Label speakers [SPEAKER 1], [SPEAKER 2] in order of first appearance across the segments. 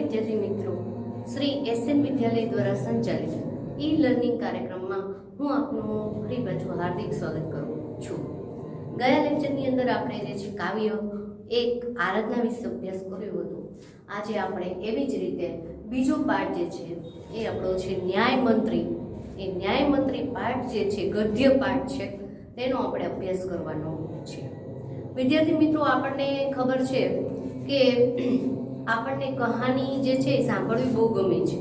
[SPEAKER 1] विद्यार्थी मित्रों, श्री एसएन विद्यालय द्वारा संचालित ई लर्निंग कार्यक्रम में हूँ आपनु फरी पाछું हार्दिक स्वागत करूँ छूं। गया लेक्चरनी अंदर आपणे जे छे काव्य एक आराधना विषे अभ्यास कर्यो हतो। आजे आपणे एवी ज रीते बीजो पाठ जे छे ए आपणो छे न्याय मंत्री। ए न्याय मंत्री पाठ जे छे गद्य पाठ छे तेनो आपणे अभ्यास करवानो छे। विद्यार्थी मित्रों, आपणे खबर छे के આપણને કહાની જે છે સાંભળવી બહુ ગમે છે।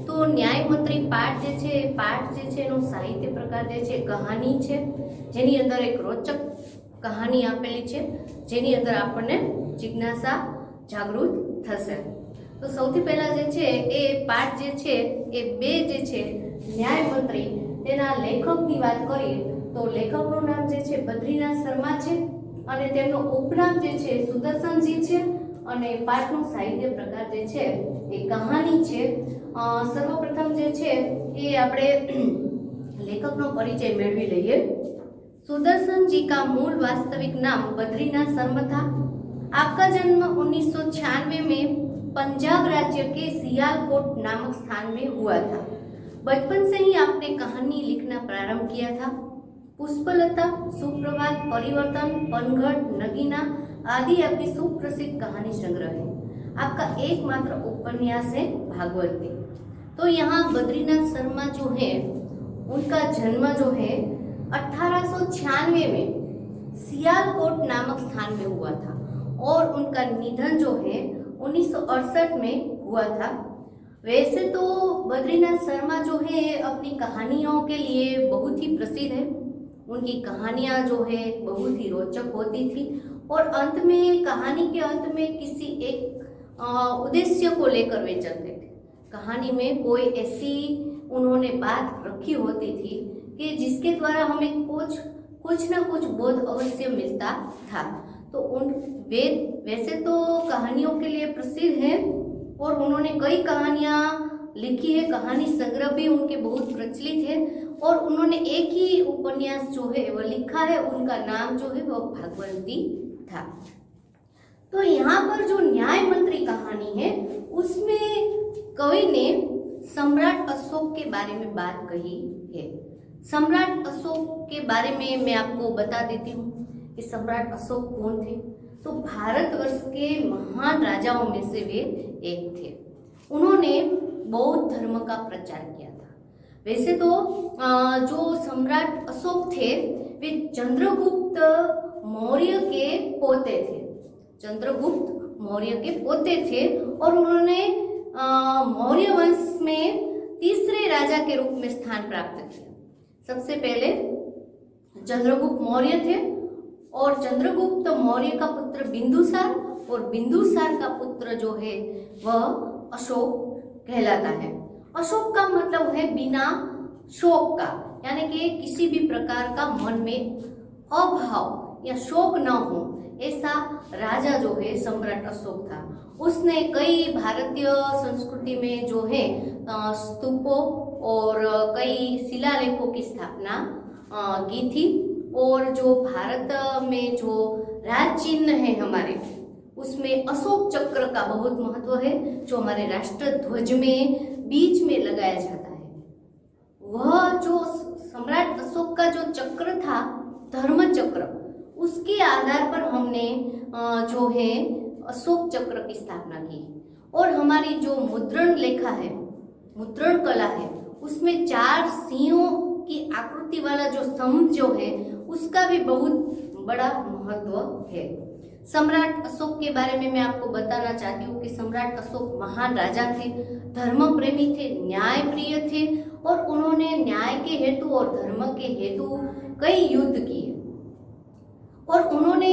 [SPEAKER 1] તો ન્યાય મંત્રી પાઠ જે છે એનો સાહિત્ય પ્રકાર જે છે કહાની છે, જેની અંદર એક રોચક કહાની આપેલી છે, જેની અંદર આપણને જિજ્ઞાસા જાગૃત થશે। તો સૌથી પહેલા જે છે એ પાઠ જે છે એ બે જે છે ન્યાય મંત્રી તેના લેખકની વાત કરીએ તો લેખકનું નામ જે છે બદ્રીનાથ શર્મા છે અને તેમનું ઉપનામ જે છે સુદર્શનજી છે અને પાઠનો સાહિત્ય પ્રકાર જે છે એ કહાની છે। સર્વપ્રથમ જે છે એ આપણે લેખકનો પરિચય મેળવી લઈએ। सुदर्शन जी का मूल वास्तविक नाम बद्रीनाथ शर्मा था। आपका जन्म 1996 में पंजाब राज्य के सियालकोट नामक स्थान में हुआ था। बचपन से ही आपने कहानी लिखना प्रारंभ किया था। पुष्पलता, सुप्रभात, परिवर्तन, पनघट, नगीना आदि आपकी सुप्रसिद्ध कहानी संग्रह है। आपका एकमात्र उपन्यास है भागवती। तो यहाँ बद्रीनाथ शर्मा जो है उनका जन्म जो है 1896 में सियालकोट नामक स्थान में हुआ था और उनका निधन जो है 1968 में हुआ था। वैसे तो बद्रीनाथ शर्मा जो है अपनी कहानियों के लिए बहुत ही प्रसिद्ध है। उनकी कहानियां जो है बहुत ही रोचक होती थी और अंत में कहानी के अंत में किसी एक उद्देश्य को लेकर वे चलते थे। कहानी में कोई ऐसी उन्होंने बात रखी होती थी कि जिसके द्वारा हमें कुछ ना कुछ बोध अवश्य मिलता था। तो वैसे तो कहानियों के लिए प्रसिद्ध है और उन्होंने कई कहानियां लिखी है। कहानी संग्रह भी उनके बहुत प्रचलित है और उन्होंने एक ही उपन्यास जो है वह लिखा है। उनका नाम जो है वह भागवती था। तो यहाँ पर जो न्याय मंत्री कहानी है उसमें कवि ने सम्राट अशोक के बारे में बात कही है। सम्राट अशोक के बारे में मैं आपको बता देती हूँ कि सम्राट अशोक कौन थे। तो भारतवर्ष के महान राजाओं में से वे एक थे। उन्होंने बौद्ध धर्म का प्रचार किया था। वैसे तो जो सम्राट अशोक थे वे चंद्रगुप्त मौर्य के पोते थे। चंद्रगुप्त मौर्य के पोते थे और उन्होंने मौर्य वंश में तीसरे राजा के रूप में स्थान प्राप्त किया। सबसे पहले चंद्रगुप्त मौर्य थे और चंद्रगुप्त मौर्य का पुत्र बिंदुसार और बिंदुसार का पुत्र जो है वह अशोक कहलाता है। अशोक का मतलब है बिना शोक का, यानी कि किसी भी प्रकार का मन में अभाव या शोक न हो, ऐसा राजा जो है सम्राट अशोक था। उसने कई भारतीय संस्कृति में जो है स्तूपों और कई शिलालेखों की स्थापना की थी। और जो भारत में जो राज चिन्ह है हमारे, उसमें अशोक चक्र का बहुत महत्व है, जो हमारे राष्ट्र ध्वज में बीच में लगाया जाता है। वह जो सम्राट अशोक का जो चक्र था, धर्म चक्र, उसके आधार पर हमने जो है अशोक चक्र की स्थापना की। और हमारी जो मुद्रण लेखा है, मुद्रण कला है, उसमें 4 सिंहों की आकृति वाला जो स्तंभ जो है उसका भी बहुत बड़ा महत्व है। सम्राट अशोक के बारे में मैं आपको बताना चाहती हूँ कि सम्राट अशोक महान राजा थे, धर्म प्रेमी थे, न्याय प्रिय थे और उन्होंने न्याय के हेतु और धर्म के हेतु कई युद्ध किए और उन्होंने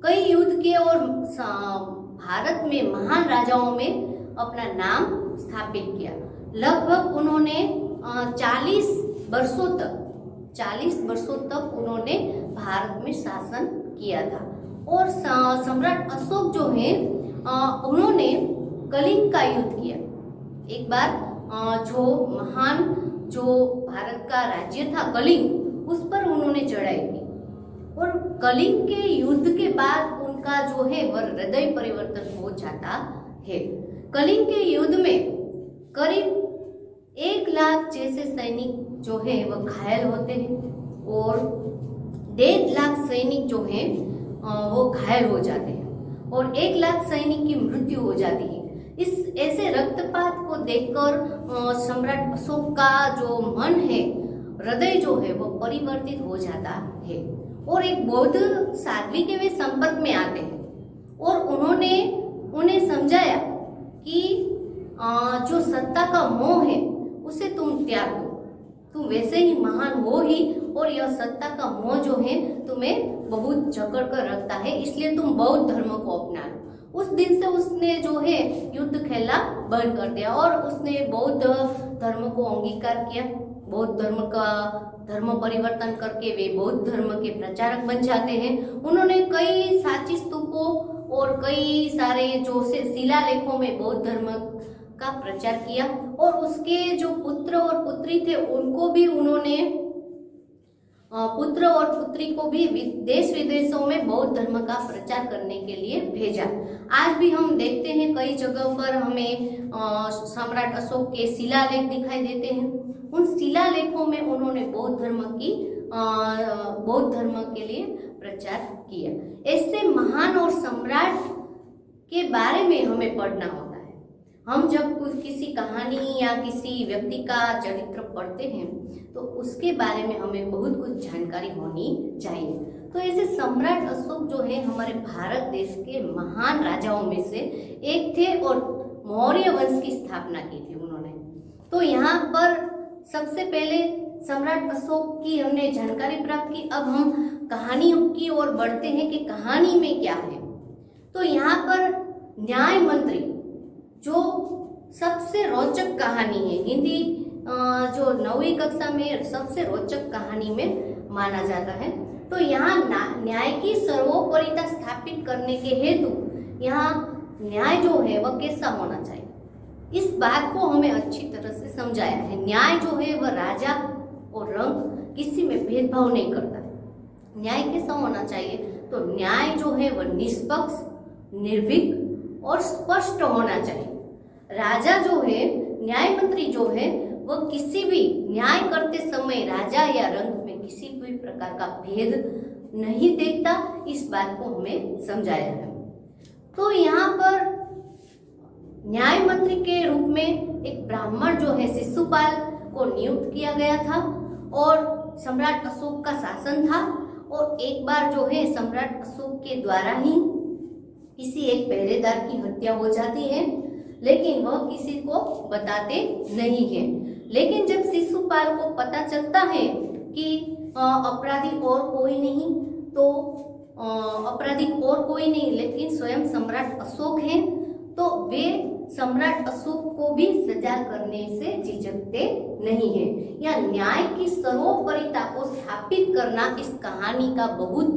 [SPEAKER 1] कई युद्ध किए और भारत में महान राजाओं में अपना नाम स्थापित किया। लगभग उन्होंने 40 वर्षों तक उन्होंने भारत में शासन किया था। और सम्राट अशोक जो है उन्होंने कलिंग का युद्ध किया। एक बार जो महान जो भारत का राज्य था कलिंग, उस पर उन्होंने चढ़ाई की और कलिंग के युद्ध के बाद उनका जो है वह हृदय परिवर्तन हो जाता है। कलिंग के युद्ध में करीब 1 लाख जैसे सैनिक जो है वह घायल होते हैं और 1.5 लाख सैनिक जो है वो घायल हो जाते हैं और 1 लाख सैनिक की मृत्यु हो जाती है। इस ऐसे रक्तपात को देखकर सम्राट अशोक का जो मन है, हृदय जो है वो परिवर्तित हो जाता है और एक बौद्ध साध्वी के वे संपर्क में आते हैं और उन्होंने उन्हें समझाया कि जो सत्ता का मोह है उसे तुम त्याग दो, तुम वैसे ही महान हो ही और यह सत्ता का मोह जो है तुम्हें बहुत जकड़ कर रखता है, इसलिए तुम बौद्ध धर्म को अपना लो। उस दिन से उसने जो है युद्ध खेलना बंद कर दिया और उसने बौद्ध धर्म को अंगीकार किया। बौद्ध धर्म का धर्म परिवर्तन करके वे बौद्ध धर्म के प्रचारक बन जाते हैं। उन्होंने कई सांची स्तूपों और कई सारे जो से शिलालेखों में बौद्ध धर्म का प्रचार किया और उसके जो पुत्र और पुत्री थे उनको भी उन्होंने पुत्र और पुत्री को भी देश विदेशों में बौद्ध धर्म का प्रचार करने के लिए भेजा। आज भी हम देखते हैं कई जगहों पर हमें सम्राट अशोक के शिलालेख दिखाई देते हैं। उन शिलालेखों में उन्होंने बौद्ध धर्म के लिए प्रचार किया। ऐसे महान और सम्राट के बारे में हमें पढ़ना होता है। हम जब किसी कहानी या किसी व्यक्ति का चरित्र पढ़ते हैं तो उसके बारे में हमें बहुत कुछ जानकारी होनी चाहिए। तो ऐसे सम्राट अशोक जो है हमारे भारत देश के महान राजाओं में से एक थे और मौर्य वंश की स्थापना की थी उन्होंने। तो यहाँ पर सबसे पहले सम्राट अशोक की हमने जानकारी प्राप्त की। अब हम कहानी की ओर बढ़ते हैं कि कहानी में क्या है। तो यहाँ पर न्याय मंत्री जो सबसे रोचक कहानी है, हिंदी जो 9वीं कक्षा में सबसे रोचक कहानी में माना जाता है। तो यहाँ न्याय की सर्वोपरिता स्थापित करने के हेतु यहाँ न्याय जो है वह कैसा होना चाहिए, इस बात को हमें अच्छी तरह से समझाया है। न्याय जो है वह राजा और रंग किसी में भेदभाव नहीं करता। न्याय कैसा होना चाहिए, तो न्याय जो है वह निष्पक्ष, निर्भीक और स्पष्ट होना चाहिए। राजा जो है, न्याय मंत्री जो है वह किसी भी न्याय करते समय राजा या रंग में किसी भी प्रकार का भेद नहीं देखता, इस बात को हमें समझाया है। तो यहाँ पर न्याय मंत्री के रूप में एक ब्राह्मण जो है शिशुपाल को नियुक्त किया गया था और सम्राट अशोक का शासन था। और एक बार जो है सम्राट अशोक के द्वारा ही किसी एक पहरेदार की हत्या हो जाती है, लेकिन वह किसी को बताते नहीं है। लेकिन जब शिशुपाल को पता चलता है कि अपराधी और कोई नहीं, तो अपराधी और कोई नहीं लेकिन स्वयं सम्राट अशोक हैं, तो वे सम्राट अशोक को भी सजा करने से झिझकते नहीं है। या न्याय की सर्वोपरिता को स्थापित करना इस कहानी का बहुत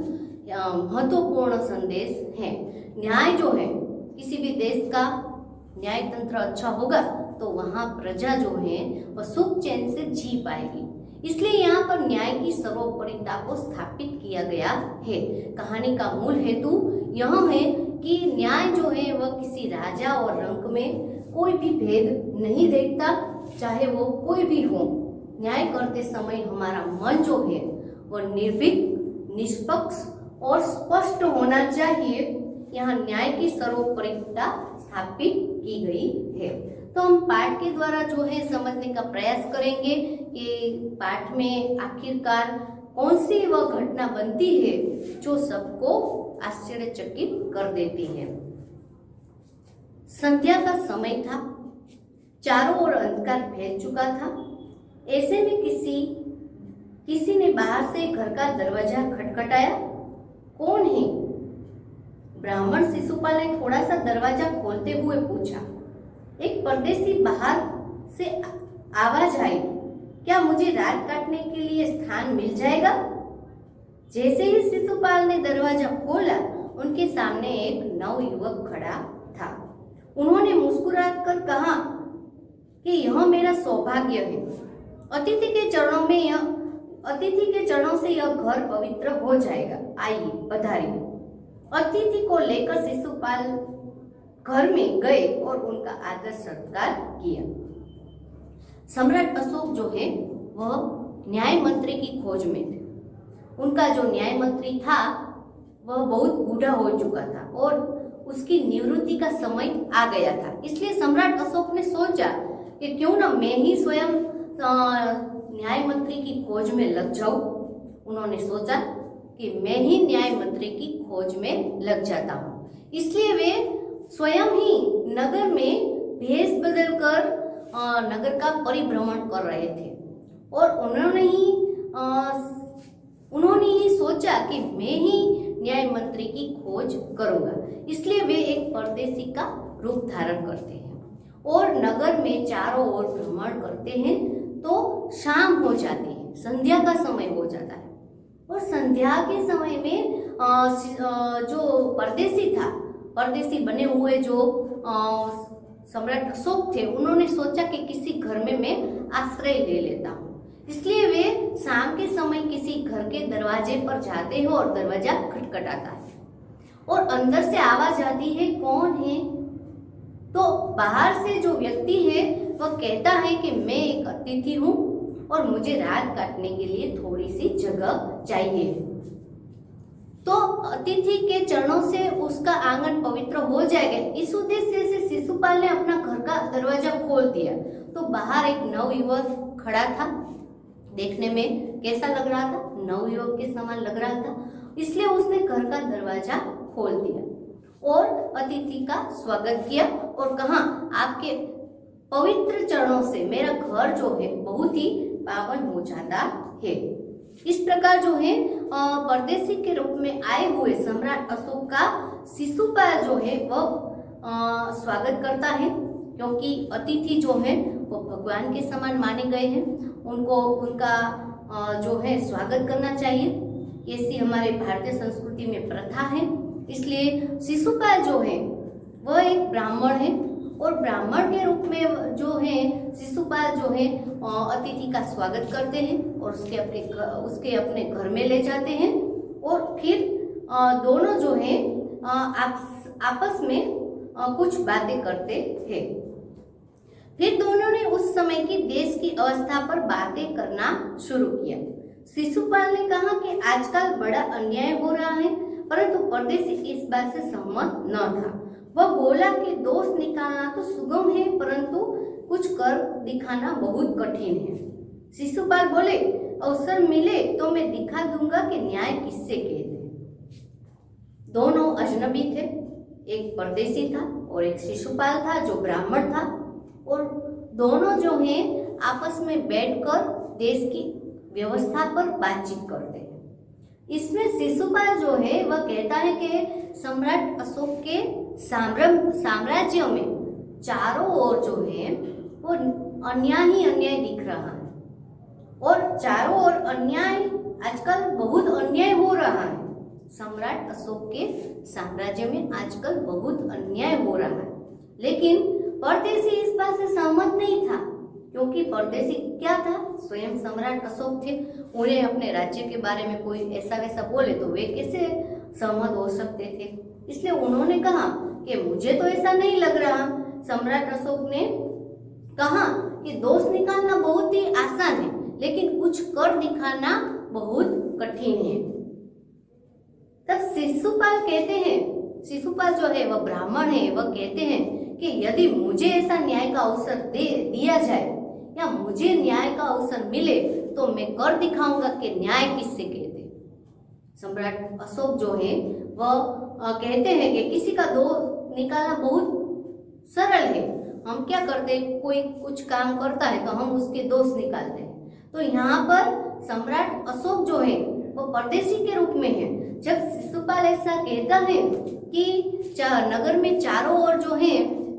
[SPEAKER 1] महत्वपूर्ण संदेश है। न्याय जो है, किसी भी देश का न्याय तंत्र अच्छा होगा तो वहाँ प्रजा जो है वह सुख चैन से जी पाएगी। इसलिए यहाँ पर न्याय की सर्वोपरिता को स्थापित किया गया है। कहानी का मूल हेतु यह है कि न्याय जो है वह किसी राजा और रंक में कोई भी भेद नहीं देखता, चाहे वो कोई भी हो। न्याय करते समय हमारा मन जो है वह निर्भीक, निष्पक्ष और स्पष्ट होना चाहिए। यहाँ न्याय की सर्वोपरिता स्थापित की गई है। तो हम पाठ के द्वारा जो है समझने का प्रयास करेंगे कि पाठ में आखिरकार कौन सी वह घटना बनती है जो सबको आश्चर्यचकित कर देती है। संध्या का समय था, चारों ओर अंधकार फैल चुका था। ऐसे में किसी ने बाहर से घर का दरवाजा खटखटाया। कौन है? ब्राह्मण शिशुपाल ने थोड़ा सा दरवाजा खोलते हुए पूछा। एक परदेसी बाहर से आवाज आई, क्या मुझे रात काटने के लिए स्थान मिल जाएगा? जैसे ही शिशुपाल ने दरवाजा खोला, उनके सामने एक नवयुवक खड़ा था। उन्होंने मुस्कुराकर कहा कि यह मेरा सौभाग्य है। अतिथि के चरणों से यह घर पवित्र हो जाएगा। आइए, पधारिए। अतिथि को लेकर शिशुपाल घर में गए और उनका आदर सत्कार किया। सम्राट अशोक जो है वह न्याय मंत्री की खोज में थे। उनका जो न्याय मंत्री था वह बहुत बूढ़ा हो चुका था और उसकी निवृत्ति का समय आ गया था। इसलिए सम्राट अशोक ने सोचा कि क्यों ना मैं ही स्वयं न्याय मंत्री की खोज में लग जाऊं। उन्होंने सोचा कि मैं ही न्याय मंत्री की खोज में लग जाता हूँ। इसलिए वे स्वयं ही नगर में भेष बदलकर नगर का परिभ्रमण कर रहे थे और उन्होंने ही सोचा कि मैं ही न्याय मंत्री की खोज करूंगा। इसलिए वे एक परदेसी का रूप धारण करते हैं और नगर में चारों ओर भ्रमण करते हैं। तो शाम हो जाती है, संध्या का समय हो जाता है और संध्या के समय में जो परदेसी बने हुए जो सम्राट अशोक थे, उन्होंने सोचा कि किसी घर में मैं आश्रय ले लेता हूँ। इसलिए वे शाम के समय किसी घर के दरवाजे पर जाते हैं और दरवाजा खटखटाता है और अंदर से आवाज आती है, कौन है? तो बाहर से जो व्यक्ति है वह कहता है कि मैं एक अतिथि हूँ और मुझे रात काटने के लिए थोड़ी सी जगह चाहिए। तो अतिथि के चरणों से उसका आंगन पवित्र हो जाएगा। इस उद्देश्य से शिशुपाल ने अपना घर का दरवाजा खोल दिया। तो बाहर एक नवयुवक खड़ा था। देखने में कैसा लग रहा था? नवयुवक के समान लग रहा था। इसलिए उसने घर का दरवाजा खोल दिया और अतिथि का स्वागत किया और कहा, आपके पवित्र चरणों से मेरा घर जो है बहुत ही पावन हो जाता है। इस प्रकार जो है परदेसी के रूप में आए हुए सम्राट अशोक का शिशुपाल जो है वह स्वागत करता है, क्योंकि अतिथि जो है वो भगवान के समान माने गए हैं। उनको उनका जो है स्वागत करना चाहिए। ऐसी हमारे भारतीय संस्कृति में प्रथा है। इसलिए शिशुपाल जो है वह एक ब्राह्मण है और ब्राह्मण के रूप में जो है शिशुपाल जो है अतिथि का स्वागत करते हैं और उसके अपने घर में ले जाते हैं और फिर दोनों जो है आपस में कुछ बातें करते हैं। फिर दोनों ने उस समय की देश की अवस्था पर बातें करना शुरू किया। शिशुपाल ने कहा कि आजकल बड़ा अन्याय हो रहा है, परंतु परदेसी इस बात से सहमत न था। वह बोला कि दोष निकालना तो सुगम है, परंतु कुछ कर दिखाना बहुत कठिन है। शिशुपाल बोले, अवसर मिले तो मैं दिखा दूंगा कि न्याय किससे कहते हैं। दोनों अजनबी थे, एक परदेसी था और एक शिशुपाल था जो ब्राह्मण था और दोनों जो है आपस में बैठकर देश की व्यवस्था पर बातचीत करते हैं। इसमें शिशुपाल जो है वह कहता है कि सम्राट अशोक के साम्राज्य में चारों ओर जो है वो अन्याय ही अन्याय दिख रहा है और चारों ओर अन्याय, आजकल बहुत अन्याय हो रहा है। सम्राट अशोक के साम्राज्य में आजकल बहुत अन्याय हो रहा है, लेकिन परदेसी इस बात से सहमत नहीं था, क्योंकि परदेसी क्या था, स्वयं सम्राट अशोक थे। उन्हें अपने राज्य के बारे में कोई ऐसा वैसा बोले तो वे कैसे सहमत हो सकते थे। इसलिए उन्होंने कहा कि मुझे तो ऐसा नहीं लग रहा। सम्राट अशोक ने कहा कि दोष निकालना बहुत ही आसान है, लेकिन कुछ कर दिखाना बहुत कठिन है। तब शिशुपाल कहते हैं, शिशुपाल जो है वह ब्राह्मण है, वह कहते हैं कि यदि मुझे ऐसा न्याय का अवसर दिया जाए या मुझे न्याय का अवसर मिले तो मैं कर दिखाऊंगा कि न्याय किससे कहते। सम्राट अशोक जो है वह कहते हैं कि किसी का दोष निकालना बहुत सरल है। हम क्या करते, कोई कुछ काम करता है तो हम उसके दोष निकालते हैं। तो यहाँ पर सम्राट अशोक जो है वो परदेसी के रूप में है। जब शिशुपाल ऐसा कहता है कि नगर में चारों ओर जो है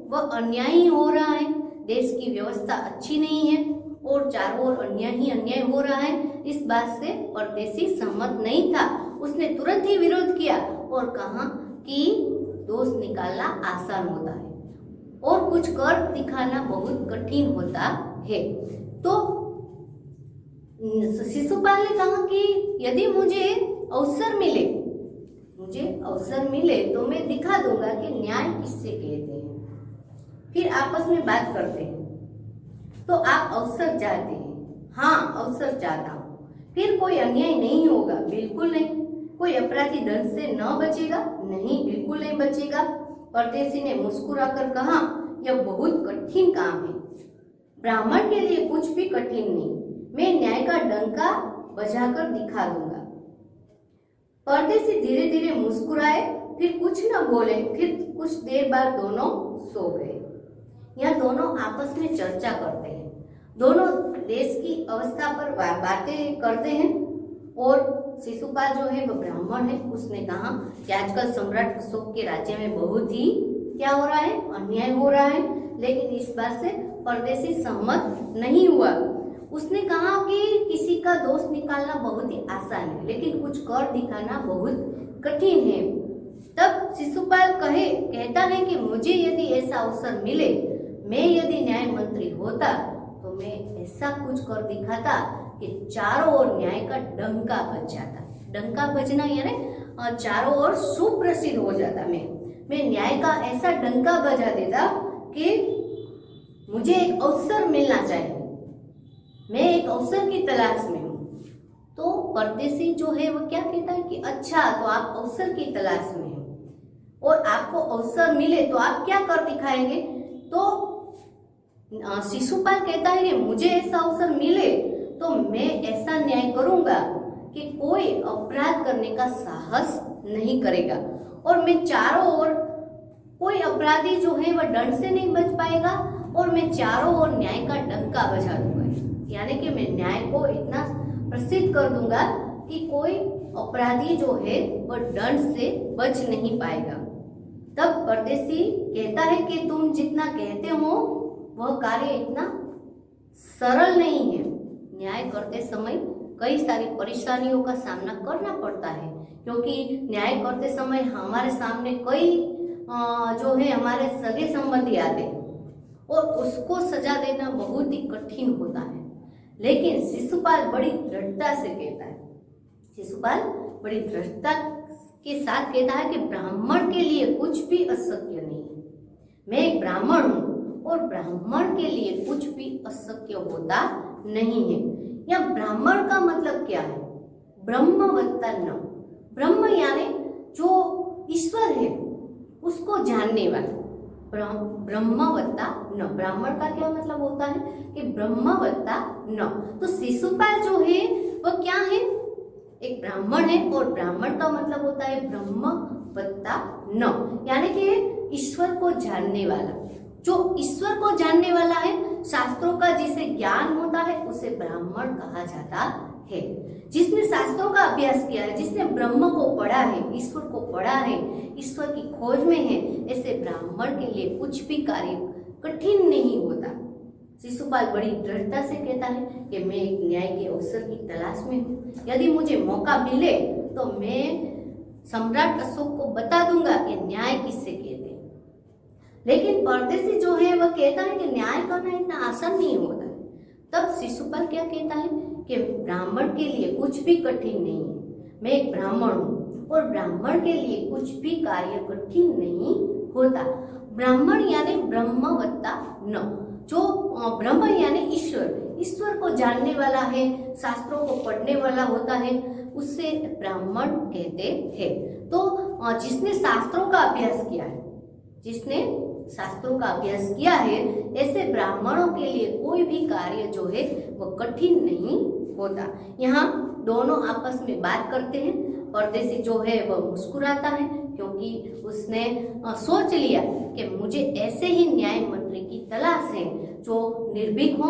[SPEAKER 1] वह अन्याय ही हो रहा है, देश की व्यवस्था अच्छी नहीं है और चारों ओर अन्याय ही अन्याय हो रहा है, इस बात से परदेसी सहमत नहीं था। उसने तुरंत ही विरोध किया और कहा कि दोष निकालना आसान होता है और कुछ कर दिखाना बहुत कठिन होता है। तो शिशुपाल ने कहा कि यदि मुझे अवसर मिले, मुझे अवसर मिले तो मैं दिखा दूंगा कि न्याय किससे कहते हैं। फिर आपस में बात करते हैं। तो आप अवसर चाहते हैं? हाँ, अवसर चाहता हूँ। फिर कोई अन्याय नहीं होगा? बिल्कुल नहीं। कोई अपराधी दंड से न बचेगा? नहीं, बिल्कुल नहीं बचेगा। परदेसी ने मुस्कुराकर कहा, यह बहुत कठिन काम है। ब्राह्मण के लिए कुछ भी कठिन नहीं, मैं न्याय का डंका बजाकर दिखा दूंगा। परदेसी धीरे धीरे मुस्कुराए, फिर कुछ न बोले। फिर कुछ देर बाद दोनों सो गए। यह दोनों आपस में चर्चा करते हैं, दोनों देश की अवस्था पर बातें करते हैं। और शिशुपाल जो है वो ब्राह्मण है, उसने कहा कि आजकल सम्राट अशोक के राज्य में बहुत ही क्या हो रहा है, अन्याय हो रहा है। लेकिन इस बात से परदेसी सहमत नहीं हुआ। उसने कहा कि किसी का दोष निकालना बहुत ही आसान है, लेकिन कुछ कर दिखाना बहुत कठिन है। तब शिशुपाल कहता है कि मुझे यदि ऐसा अवसर मिले, मैं यदि न्याय मंत्री होता तो मैं ऐसा कुछ कर दिखाता कि चारों ओर न्याय का डंका बज जाता। डंका बजना यानी चारों ओर सुप्रसिद्ध हो जाता। मैं न्याय का ऐसा डंका बजा देता कि मुझे एक अवसर मिलना चाहिए, मैं एक अवसर की तलाश में हूँ। तो परदेसी जो है वो क्या कहता है कि अच्छा, तो आप अवसर की तलाश में हैं और आपको अवसर मिले तो आप क्या कर दिखाएंगे। तो शिशुपाल कहता है कि मुझे ऐसा अवसर मिले तो मैं ऐसा न्याय करूंगा कि कोई अपराध करने का साहस नहीं करेगा, और मैं चारों ओर कोई अपराधी जो है वह दंड से नहीं बच पाएगा, और मैं चारों ओर न्याय का डंका बजा दूंगा। यानी कि मैं न्याय को इतना प्रसिद्ध कर दूंगा कि कोई अपराधी जो है वह दंड से बच नहीं पाएगा। तब परदेसी कहता है कि तुम जितना कहते हो वह कार्य इतना सरल नहीं है। न्याय करते समय कई सारी परेशानियों का सामना करना पड़ता है, क्योंकि न्याय करते समय हमारे सामने कई जो है हमारे सगे संबंधी आते हैं और उसको सजा देना बहुत ही कठिन होता है। लेकिन शिशुपाल बड़ी दृढ़ता से कहता है, शिशुपाल बड़ी दृढ़ता के साथ कहता है कि ब्राह्मण के लिए कुछ भी अशक्य नहीं है। मैं एक ब्राह्मण हूँ और ब्राह्मण के लिए कुछ भी अशक्य होता नहीं है। या ब्राह्मण का मतलब क्या है? ब्रह्मवत्ता न। ब्रह्म यानी जो ईश्वर है उसको जानने वाला, ब्रह्मवत्ता न। ब्राह्मण का क्या मतलब होता है कि ब्रह्मवत्ता न। तो शिशुपाल जो है वह क्या है? एक ब्राह्मण है, और ब्राह्मण का मतलब होता है ब्रह्मवत्ता न, यानी कि ईश्वर को जानने वाला। जो ईश्वर को जानने वाला है, शास्त्रों का जिसे ज्ञान होता है, उसे ब्राह्मण कहा जाता है। जिसने शास्त्रों का अभ्यास किया है, जिसने ब्रह्म को पढ़ा है, ईश्वर को पढ़ा है, ईश्वर की खोज में है, ऐसे ब्राह्मण के लिए कुछ भी कार्य कठिन नहीं होता। शिशुपाल बड़ी दृढ़ता से कहता है कि मैं एक न्याय के अवसर की तलाश में हूँ। यदि मुझे मौका मिले तो मैं सम्राट अशोक को बता दूंगा कि न्याय किससे कहते हैं। लेकिन परदेसी जो है वह कहता है कि न्याय करना इतना आसान नहीं होता है। तब शिशुपाल क्या कहता है कि ब्राह्मण के लिए कुछ भी कठिन नहीं है। मैं एक ब्राह्मण हूँ और ब्राह्मण के लिए कुछ भी कार्य कठिन नहीं होता। ब्राह्मण यानी ब्रह्मवत्ता न। जो ब्रह्म यानी ईश्वर, ईश्वर को जानने वाला है, शास्त्रों को पढ़ने वाला होता है, उससे ब्राह्मण कहते हैं। तो जिसने शास्त्रों का अभ्यास किया है, जिसने शास्त्रों का अभ्यास किया है, ऐसे ब्राह्मणों के लिए कोई भी कार्य जो है वो कठिन नहीं होता। यहाँ दोनों आपस में बात करते हैं। परदेसी जो है वह मुस्कुराता है, क्योंकि उसने सोच लिया कि मुझे ऐसे ही न्याय मंत्री की तलाश है जो निर्भीक हो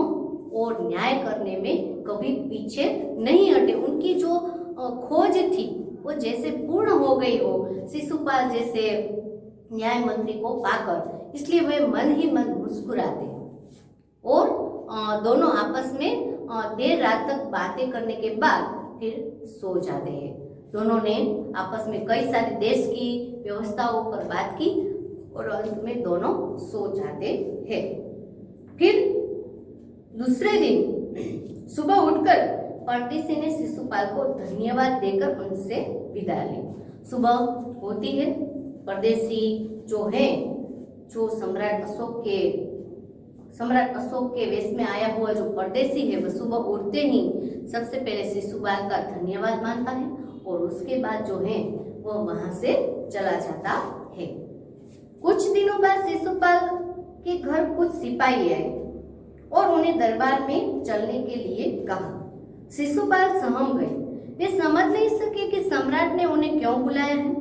[SPEAKER 1] और न्याय करने में कभी पीछे नहीं हटे। उनकी जो खोज थी वो जैसे पूर्ण हो गई हो शिशुपाल जैसे न्याय मंत्री को पाकर, इसलिए वे मन ही मन मुस्कुराते और दोनों आपस में देर रात तक बातें करने के बाद फिर सो जाते हैं। दोनों ने आपस में कई सारे देश की व्यवस्थाओं पर बात की और अंत में दोनों सो जाते हैं। फिर दूसरे दिन सुबह उठकर परदेसी ने शिशुपाल को धन्यवाद देकर उनसे विदा ली। सुबह होती है, परदेसी जो है, जो सम्राट अशोक के वेश में आया हुआ जो परदेसी है, वह सुबह उठते ही सबसे पहले शिशुपाल का धन्यवाद मानता है और उसके बाद जो है वह वहां से चला जाता है। कुछ दिनों बाद शिशुपाल के घर कुछ सिपाही आए और उन्हें दरबार में चलने के लिए कहा। शिशुपाल सहम गए। वे समझ नहीं सके कि सम्राट ने उन्हें क्यों बुलाया है।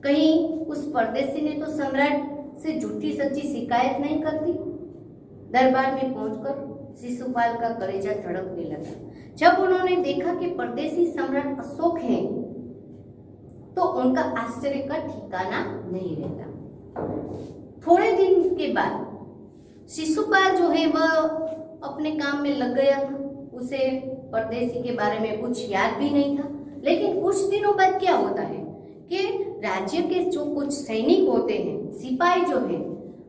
[SPEAKER 1] कहीं उस परदेसी ने तो सम्राट से झूठी सच्ची शिकायत नहीं कर दी। दरबार में पहुंचकर शिशुपाल का कलेजा धड़कने लगा। जब उन्होंने देखा कि परदेसी सम्राट अशोक हैं, तो उनका आश्चर्य का ठिकाना नहीं रहता। थोड़े दिन के बाद शिशुपाल जो है वह अपने काम में लग गया था। उसे परदेसी के बारे में कुछ याद भी नहीं था। लेकिन कुछ दिनों बाद क्या होता है कि राज्य के जो कुछ सैनिक होते हैं, सिपाही जो है,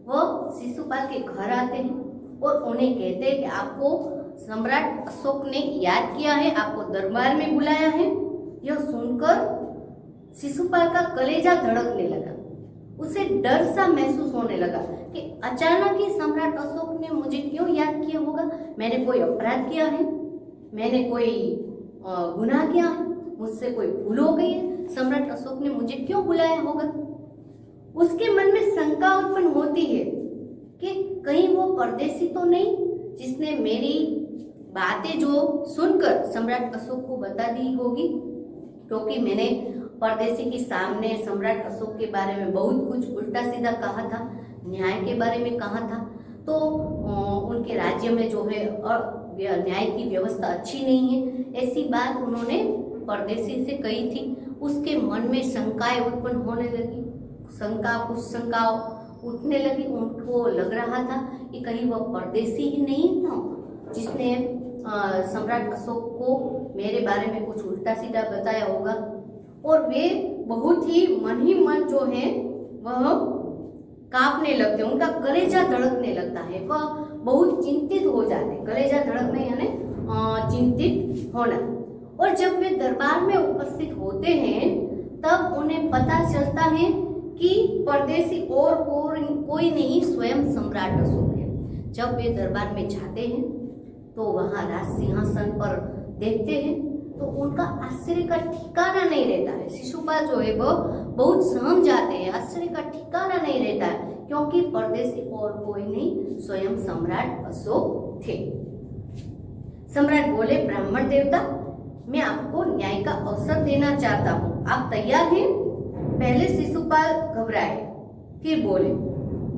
[SPEAKER 1] वह शिशुपाल के घर आते हैं और उन्हें कहते हैं कि आपको सम्राट अशोक ने याद किया है, आपको दरबार में बुलाया है। यह सुनकर शिशुपाल का कलेजा धड़कने लगा। उसे डर सा महसूस होने लगा कि अचानक ही सम्राट अशोक ने मुझे क्यों याद किया होगा। मैंने कोई अपराध किया है, मैंने कोई गुनाह किया है, मुझसे कोई भूल हो गई है, सम्राट अशोक ने मुझे क्यों बुलाया होगा। उसके मन में शंका उत्पन्न होती है कि कहीं वो परदेसी तो नहीं जिसने मेरी बातें जो सुनकर सम्राट अशोक को बता दी होगी, क्योंकि मैंने परदेसी के सामने सम्राट अशोक के बारे में बहुत कुछ उल्टा सीधा कहा था, न्याय के बारे में कहा था। तो उनके राज्य में जो है और न्याय की व्यवस्था अच्छी नहीं है, ऐसी बात उन्होंने परदेसी से कही थी। उसके मन में शंकाएं उत्पन्न होने लगी, कुछ शंका उठने लगी। उनको लग रहा था कि कहीं वह परदेसी ही नहीं था जिसने सम्राट अशोक को मेरे बारे में कुछ उल्टा सीधा बताया होगा। और वे बहुत ही मन जो है वह कांपने लगते, उनका कलेजा धड़कने लगता है, वह बहुत चिंतित हो जाते। कलेजा धड़कना यानी चिंतित होना। और जब वे दरबार में उपस्थित होते हैं तब उन्हें पता चलता है कि परदेसी और कोई नहीं, स्वयं सम्राट अशोक है। जब वे दरबार में जाते हैं तो वहां राज सिंहासन पर देखते हैं तो उनका आश्चर्य का ठिकाना नहीं रहता है। शिशुपाल जो है वो बहुत सहम जाते हैं, आश्चर्य का ठिकाना नहीं रहता है, क्योंकि परदेसी और कोई नहीं, स्वयं सम्राट अशोक थे। सम्राट बोले, ब्राह्मण देवता, मैं आपको न्याय का अवसर देना चाहता हूँ, आप तैयार हैं? पहले शिशुपाल घबराए, फिर बोले,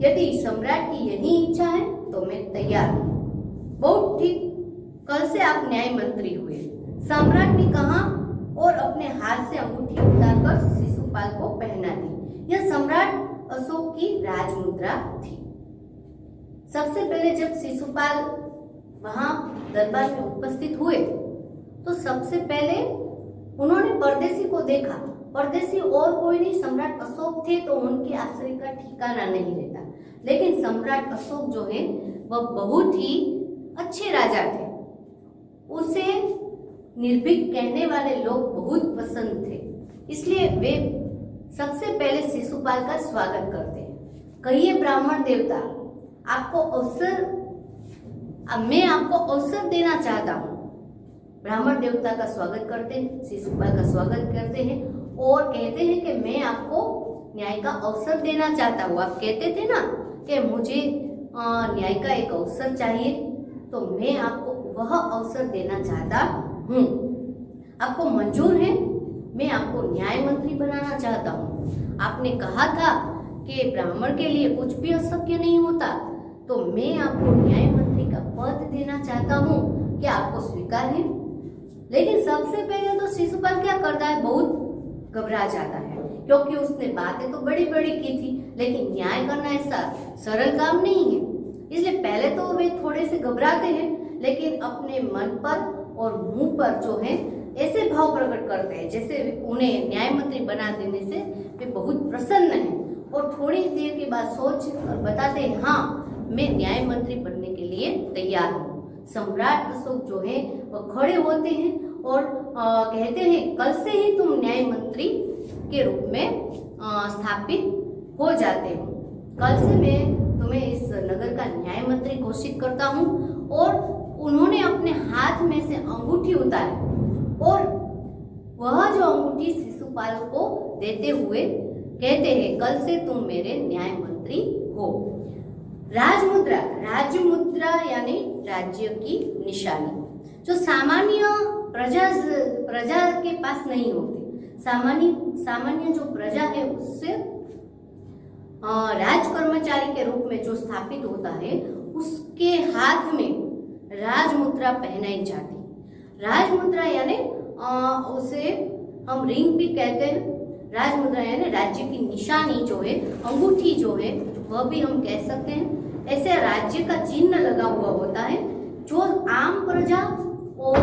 [SPEAKER 1] यदि सम्राट की यही इच्छा है तो मैं तैयार हूँ। बहुत ठीक, कल से आप न्याय मंत्री हुए, सम्राट ने कहा और अपने हाथ से अंगूठी उतारकर शिशुपाल को पहना दी। यह सम्राट अशोक की राजमुद्रा थी। सबसे पहले जब शिशुपाल वहां दरबार में उपस्थित हुए तो सबसे पहले उन्होंने परदेसी को देखा। परदेसी और कोई नहीं, सम्राट अशोक थे, तो उनके आश्चर्य का ठिकाना नहीं रहता। लेकिन सम्राट अशोक जो है वह बहुत ही अच्छे राजा थे। उसे निर्भीक कहने वाले लोग बहुत पसंद थे, इसलिए वे सबसे पहले शिशुपाल का स्वागत करते हैं। कहिए ब्राह्मण देवता, मैं आपको अवसर देना चाहता हूँ। ब्राह्मण देवता का स्वागत करते हैं, शिशुपाल का स्वागत करते हैं और कहते हैं कि मैं आपको न्याय का अवसर देना चाहता हूँ। आप कहते थे ना कि मुझे न्याय का एक अवसर चाहिए, तो मैं आपको वह अवसर देना चाहता हूँ। आपको मंजूर है? मैं आपको न्याय मंत्री बनाना चाहता हूँ। आपने कहा था कि ब्राह्मण के लिए कुछ भी अशक्य नहीं होता, तो मैं आपको न्याय मंत्री का पद देना चाहता हूँ। क्या आपको स्वीकार है? लेकिन सबसे पहले तो शिशुपाल क्या करता है, बहुत घबरा जाता है, क्योंकि उसने बातें तो बड़ी बड़ी की थी, लेकिन न्याय करना ऐसा सरल काम नहीं है। इसलिए पहले तो वे थोड़े से घबराते हैं, लेकिन अपने मन पर और मुंह पर जो है ऐसे भाव प्रकट करते हैं जैसे उन्हें न्याय मंत्री बना देने से वे बहुत प्रसन्न हैं। और थोड़ी देर के बाद सोच कर बताते हैं, हाँ, मैं न्याय मंत्री बनने के लिए तैयार हूँ। सम्राट अशोक जो है वह खड़े होते हैं और कहते हैं, कल से ही तुम न्याय मंत्री के रूप में स्थापित हो जाते हो। कल से मैं तुम्हें इस नगर का न्याय मंत्री घोषित करता हूँ। और उन्होंने अपने हाथ में से अंगूठी उतारी और वह जो अंगूठी शिशुपाल को देते हुए कहते हैं, कल से तुम मेरे न्याय मंत्री हो। राजमुद्रा, राज्य मुद्रा यानी राज्य की निशानी, जो सामान्य प्रजा के पास नहीं होती। सामान्य जो प्रजा है उससे राज कर्मचारी के रूप में जो स्थापित होता है उसके हाथ में राजमुद्रा पहनाई जाती। राजमुद्रा यानी उसे हम रिंग भी कहते हैं। राजमुद्रा यानी राज्य की निशानी जो है, अंगूठी जो है, वह भी हम कह सकते हैं। ऐसे राज्य का चिन्ह लगा हुआ होता है जो आम प्रजा और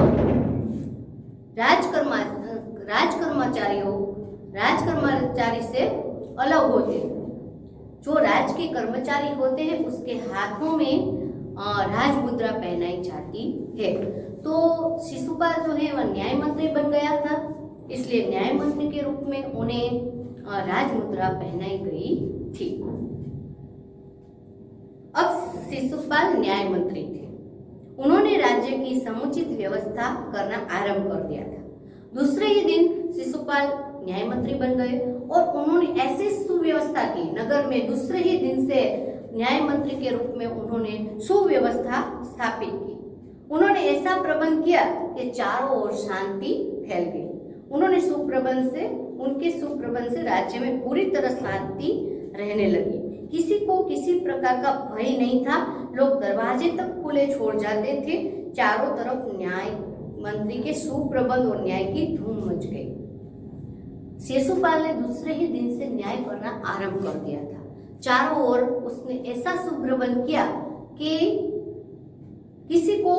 [SPEAKER 1] राजकर्मचारी से अलग होते हैं। जो राज के कर्मचारी होते हैं उसके हाथों में राजमुद्रा पहनाई जाती है। तो शिशुपाल जो है वह न्याय मंत्री बन गया था, इसलिए न्याय मंत्री के रूप में उन्हें राजमुद्रा पहनाई गई थी। अब शिशुपाल न्याय मंत्री थे। उन्होंने राज्य की समुचित व्यवस्था करना आरंभ कर दिया था। दूसरे ही दिन शिशुपाल न्याय मंत्री बन गए और उन्होंने ऐसी सुव्यवस्था की नगर में। दूसरे ही दिन से न्याय मंत्री के रूप में उन्होंने सुव्यवस्था स्थापित की। उन्होंने ऐसा प्रबंध किया कि चारों ओर शांति फैल गई। उनके सुप्रबंध से राज्य में पूरी तरह शांति रहने लगी। किसी को किसी प्रकार का भय नहीं था। लोग दरवाजे तक खुले छोड़ जाते थे। चारों तरफ न्याय मंत्री के सुप्रबंध और न्याय की धूम मच गई। शिशुपाल ने दूसरे ही दिन से न्याय करना आरंभ कर दिया था। चारों ओर उसने ऐसा सुप्रबंध किया कि किसी को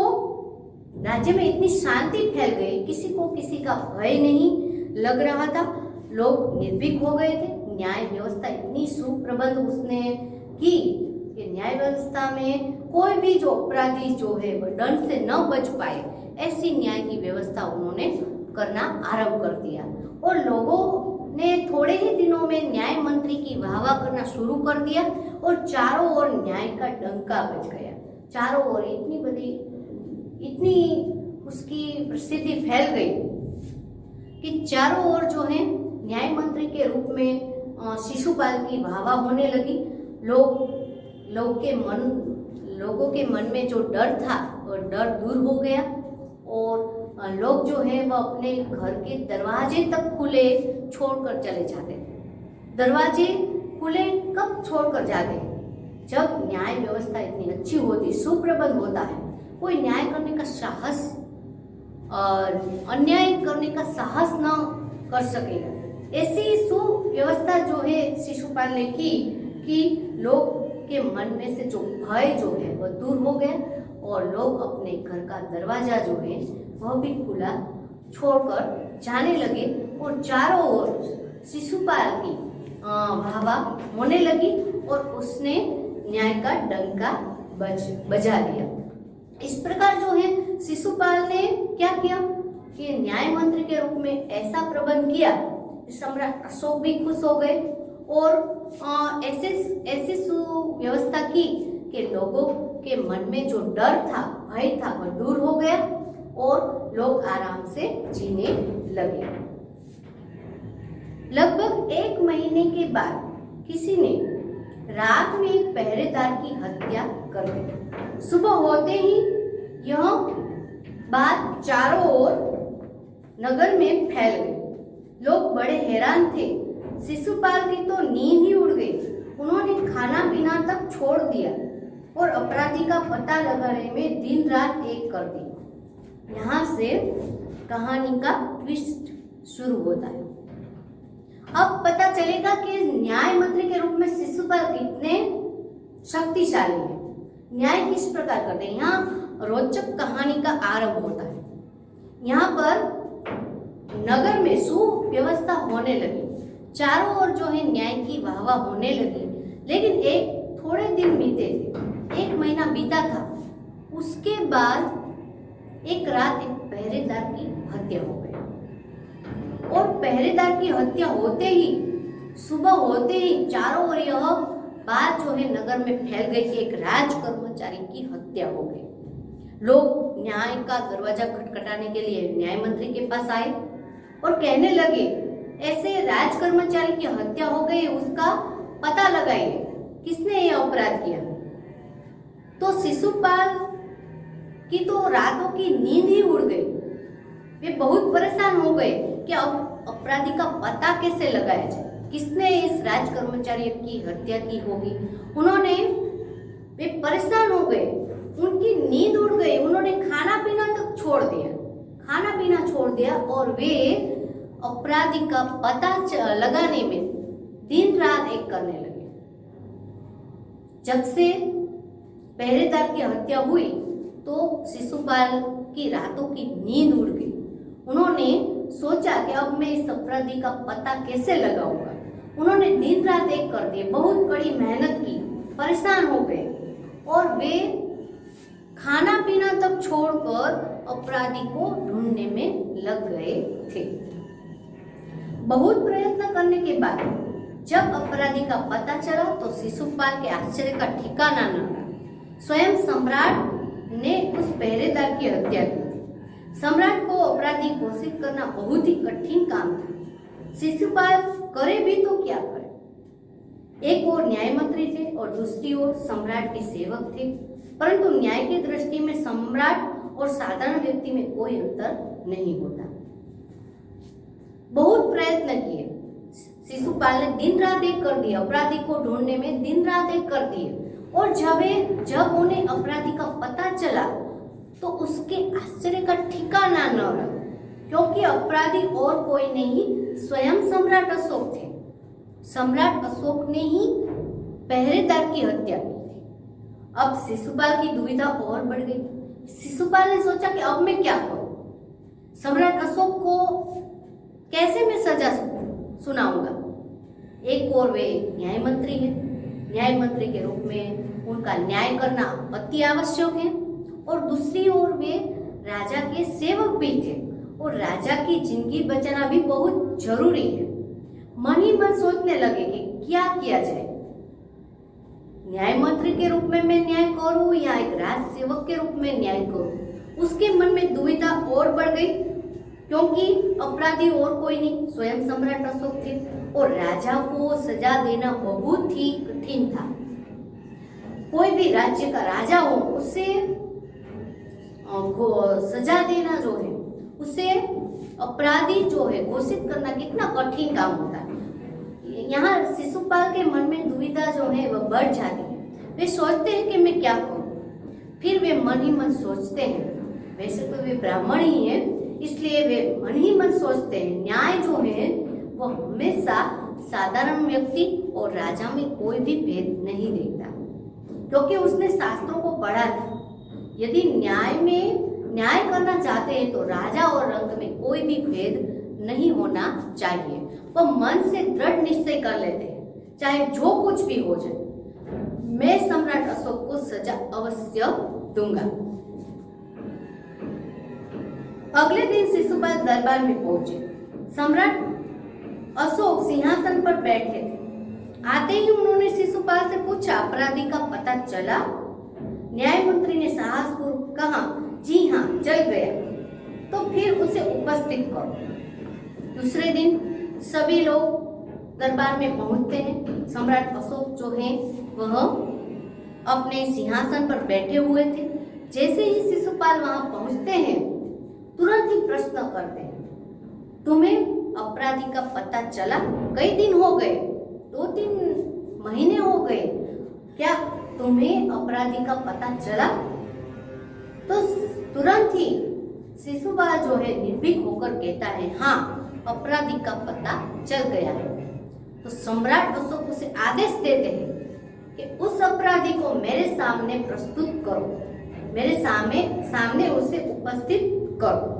[SPEAKER 1] राज्य में इतनी शांति फैल गई, किसी को किसी का भय नहीं लग रहा था। लोग निर्भीक हो गए थे। न्याय व्यवस्था इतनी सुप्रबंध उसने की कि न्याय व्यवस्था में कोई भी जो अपराधी जो है वह दंड से न बच पाए, ऐसी न्याय की व्यवस्था उन्होंने करना आरंभ कर दिया। और लोगों ने थोड़े ही दिनों में न्याय मंत्री की वाहवाह करना शुरू कर दिया और चारों ओर न्याय का डंका बज गया। चारों ओर इतनी उसकी प्रसिद्धि फैल गई कि चारों ओर जो है न्याय मंत्री के रूप में शिशुपाल की वाहवाह होने लगी। लोगों के मन में जो डर था वो डर दूर हो गया और लोग जो है वो अपने घर के दरवाजे तक खुले छोड़कर चले जाते थे। दरवाजे खुले कब छोड़कर जाते? जब न्याय व्यवस्था इतनी अच्छी होती, सुप्रबंध होता है, कोई न्याय करने का साहस और अन्याय करने का साहस न कर सकेगा। ऐसी सुव्यवस्था जो है शिशुपाल ने की कि लोग के मन में से जो भय जो है वह दूर हो गया और लोग अपने घर का दरवाजा जो है वह भी खुला छोड़कर जाने लगे और चारों ओर शिशुपाल की वाहवाह होने लगी और उसने न्याय का डंका बजा दिया। इस प्रकार जो है शिशुपाल ने क्या किया कि न्याय मंत्री के रूप में ऐसा प्रबंध किया, सम्राट अशोक भी खुश हो गए और ऐसी सुव्यवस्था की कि लोगों के मन में जो डर था, भय था, वह दूर हो गया और लोग आराम से जीने लगे। लगभग 1 महीने के बाद किसी ने रात में एक पहरेदार की हत्या कर दी। सुबह होते ही यह बात चारों ओर नगर में फैल गई। लोग बड़े हैरान थे। शिशुपाल की तो नींद ही उड़ गई। उन्होंने खाना पीना तक छोड़ दिया और अपराधी का पता लगाने में दिन रात एक कर दी। यहाँ से कहानी का ट्विस्ट शुरू होता है। अब पता चलेगा कि न्याय मंत्री के रूप में शिशुपाल कितने शक्तिशाली है, न्याय किस प्रकार करते हैं। यहाँ रोचक कहानी का आरंभ होता है। यहाँ पर नगर में सुव्यवस्था होने लगी, चारों ओर जो है न्याय की वाहवाह होने लगी। लेकिन एक थोड़े दिन बीते थे, 1 महीना बीता था। उसके बाद एक रात एक पहरेदार की हत्या हो गई। और पहरेदार की हत्या होते ही, सुबह होते ही चारों ओर यह बात जो है नगर में फैल गई कि एक राज कर्मचारी की हत्या हो गई। लोग न्याय का दरवाजा खटखटाने के लिए न्याय मंत्री के पास आए और कहने लगे, ऐसे राज कर्मचारी की हत्या हो गई, उसका पता लगाइए, किसने यह अपराध किया। तो शिशुपाल की तो रातों की नींद ही उड़ गई। वे बहुत परेशान हो गए कि अब अपराधी का पता कैसे लगाया जाए, किसने इस राज कर्मचारी की हत्या की होगी। वे परेशान हो गए, उनकी नींद उड़ गई, उन्होंने खाना पीना तक छोड़ दिया और वे अपराधी का पता लगाने में दिन रात एक करने लगे। जब से पहरेदार की हत्या हुई तो शिशुपाल की रातों की नींद उड़ गई। उन्होंने सोचा कि अब मैं इस अपराधी का पता कैसे लगाऊंगा। उन्होंने दिन रात एक कर दिए, बहुत कड़ी मेहनत की, परेशान हो गए और वे खाना पीना तक छोड़कर अपराधी को ढूंढने में लग गए थे। बहुत प्रयत्न करने के बाद जब अपराधी का पता चला तो शिशुपाल के आश्चर्य का ठिकाना न था। स्वयं सम्राट ने उस पहरेदार की हत्या की थी। सम्राट को अपराधी घोषित करना बहुत ही कठिन काम था। शिशुपाल करे भी तो क्या करे। एक ओर न्याय मंत्री थे और दूसरी ओर सम्राट के सेवक थे, परंतु न्याय की दृष्टि में सम्राट और साधारण व्यक्ति में कोई अंतर नहीं होता। बहुत प्रयत्न किए, शिशुपाल ने दिन रात एक कर दिया, अपराधी को ढूंढने में दिन रात एक कर दिए और जब उन्हें अपराधी का पता चला तो उसके आश्चर्य का ठिकाना न रहा, क्योंकि अपराधी और कोई नहीं, स्वयं सम्राट अशोक थे। सम्राट अशोक ने ही पहरेदार की हत्या की थी। अब शिशुपाल की दुविधा और बढ़ गई। शिशुपाल ने सोचा कि अब मैं क्या करूं, सम्राट अशोक को कैसे मैं सजा सुनाऊंगा। एक और वे न्याय मंत्री हैं, न्याय मंत्री के रूप में उनका न्याय करना अति आवश्यक है, और दूसरी ओर वे राजा के सेवक भी थे और राजा की जिंदगी बचाना भी बहुत जरूरी है। मन ही मन सोचने लगे कि क्या किया जाए, न्याय मंत्री के रूप में मैं न्याय करूं या एक राज सेवक के रूप में न्याय करूं। उसके मन में दुविधा और बढ़ गई, क्योंकि अपराधी और कोई नहीं, स्वयं सम्राट अशोक थे और राजा को सजा देना बहुत ही कठिन था। कोई भी राज्य का राजा हो, उसे सजा देना जो है, उसे अपराधी जो है घोषित करना कितना कठिन काम होता है। यहाँ शिशुपाल के मन में दुविधा जो है वह बढ़ जाती है। वे सोचते हैं कि मैं क्या करूं, फिर वे मन ही मन सोचते हैं। वैसे तो वे ब्राह्मण ही हैं, इसलिए वे मन ही मन सोचते हैं। न्याय जो है वो हमेशा साधारण व्यक्ति और राजा में कोई भी भेद नहीं देखता, क्योंकि उसने शास्त्रों को पढ़ा था। यदि न्याय करना चाहते हैं तो राजा और रंग में कोई भी भेद नहीं होना चाहिए। वह मन से दृढ़ निश्चय कर लेते हैं, चाहे जो कुछ भी हो जाए, मैं सम्राट अशोक को सजा अवश्य दूंगा। अगले दिन शिशुपाल दरबार में पहुंचे। सम्राट अशोक सिंहासन पर बैठे थे। आते ही उन्होंने शिशुपाल से पूछा, अपराधी का पता चला? न्याय मंत्री ने साहसपूर्वक कहा, जी हाँ, चल गया। तो फिर उसे उपस्थित करो। दूसरे दिन सभी लोग दरबार में पहुंचते हैं। सम्राट अशोक जो है वह अपने सिंहासन पर बैठे हुए थे। जैसे ही शिशुपाल वहां पहुंचते हैं, तुरंत ही प्रश्न करते हैं, तुम्हें अपराधी का पता चला? कई दिन हो गए, 2-3 महीने हो गए, क्या तुम्हें अपराधी का पता चला? तो तुरंत ही शिशुपाल जो है निर्भीक होकर कहता है, हाँ, अपराधी का पता चल गया है। तो सम्राट अशोक उसे आदेश देते हैं कि उस अपराधी को मेरे सामने प्रस्तुत करो, मेरे सामने उसे उपस्थित करो।